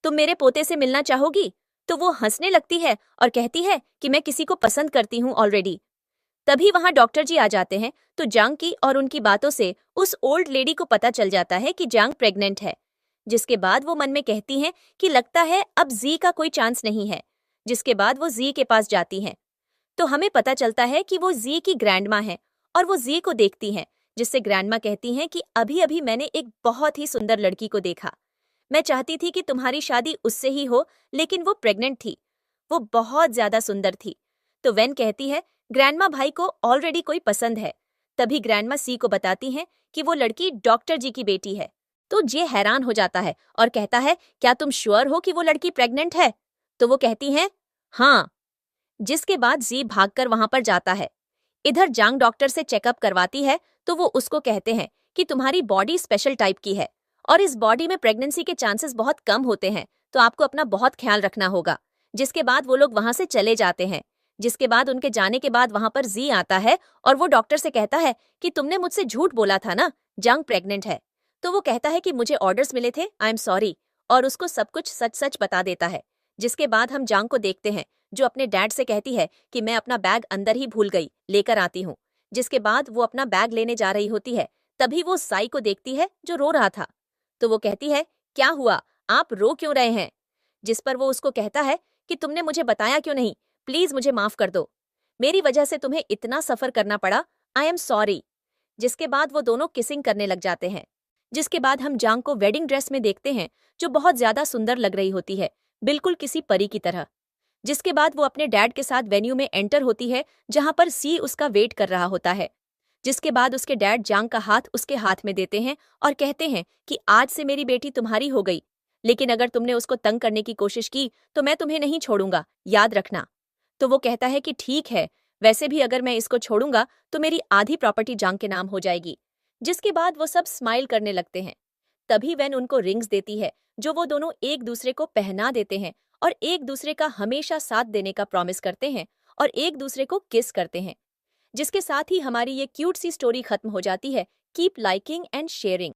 तुम मेरे पोते से मिलना चाहोगी? तो वो हंसने लगती है और कहती है कि मैं किसी को पसंद करती हूँ ऑलरेडी। तभी वहां डॉक्टर जी आ जाते हैं, तो जांग की और उनकी बातों से उस ओल्ड लेडी को पता चल जाता है कि जांग प्रेग्नेंट है। जिसके बाद वो मन में कहती हैं कि लगता है अब जी का कोई चांस नहीं है। जिसके बाद वो जी के पास जाती हैं, तो हमें पता चलता है कि वो जी की ग्रैंडमा है और वो जी को देखती हैं, जिससे ग्रैंडमा कहती हैं कि अभी अभी मैंने एक बहुत ही सुंदर लड़की को देखा। मैं चाहती थी कि तुम्हारी शादी उससे ही हो, लेकिन वो प्रेग्नेंट थी। वो बहुत ज्यादा सुंदर थी। तो वेन कहती है ग्रैंडमा भाई को ऑलरेडी कोई पसंद है। तभी ग्रैंडमा सी को बताती हैं कि वो लड़की डॉक्टर जी की बेटी है। तो जे हैरान हो जाता है और कहता है क्या तुम श्योर हो कि वो लड़की प्रेग्नेंट है? तो वो कहती हैं हाँ। जिसके बाद जी भागकर वहां पर जाता है। इधर जांग डॉक्टर से चेकअप करवाती है, तो वो उसको कहते हैं कि तुम्हारी बॉडी स्पेशल टाइप की है और इस बॉडी में प्रेगनेंसी के चांसेस बहुत कम होते हैं, तो आपको अपना बहुत ख्याल रखना होगा। जिसके बाद वो लोग वहां से चले जाते हैं। जिसके बाद उनके जाने के बाद वहां पर जी आता है और वो डॉक्टर से कहता है कि तुमने मुझसे झूठ बोला था ना, जांग प्रेग्नेंट है। तो वो कहता है कि मुझे ऑर्डर्स मिले थे, आई एम सॉरी, और उसको सब कुछ सच सच बता देता है। जिसके बाद हम जांग को देखते हैं जो अपने डैड से कहती है कि मैं अपना बैग अंदर ही भूल गई, लेकर आती हूँ। जिसके बाद वो अपना बैग लेने जा रही होती है, तभी वो साई को देखती है जो रो रहा था। तो वो कहती है क्या हुआ, आप रो क्यों रहे हैं? जिस पर वो उसको कहता है कि तुमने मुझे बताया क्यों नहीं, प्लीज मुझे माफ कर दो, मेरी वजह से तुम्हें इतना सफर करना पड़ा, आई एम सॉरी। जिसके बाद वो दोनों किसिंग करने लग जाते हैं। जिसके बाद हम जांग को वेडिंग ड्रेस में देखते हैं जो बहुत ज्यादा सुंदर लग रही होती है, बिल्कुल किसी परी की तरह। जिसके बाद वो अपने डैड के साथ वेन्यू में एंटर होती है जहां पर सी उसका वेट कर रहा होता है। जिसके बाद उसके डैड जांग का हाथ उसके हाथ में देते हैं और कहते हैं कि आज से मेरी बेटी तुम्हारी हो गई, लेकिन अगर तुमने उसको तंग करने की कोशिश की तो मैं तुम्हें नहीं छोड़ूंगा, याद रखना। तो वो कहता है कि ठीक है, वैसे भी अगर मैं इसको छोड़ूंगा तो मेरी आधी प्रॉपर्टी जांग के नाम हो जाएगी। जिसके बाद वो सब स्माइल करने लगते हैं। तभी वेन उनको रिंग्स देती है जो वो दोनों एक दूसरे को पहना देते हैं और एक दूसरे का हमेशा साथ देने का प्रॉमिस करते हैं और एक दूसरे को किस करते हैं। जिसके साथ ही हमारी ये क्यूट सी स्टोरी खत्म हो जाती है। Keep liking and sharing.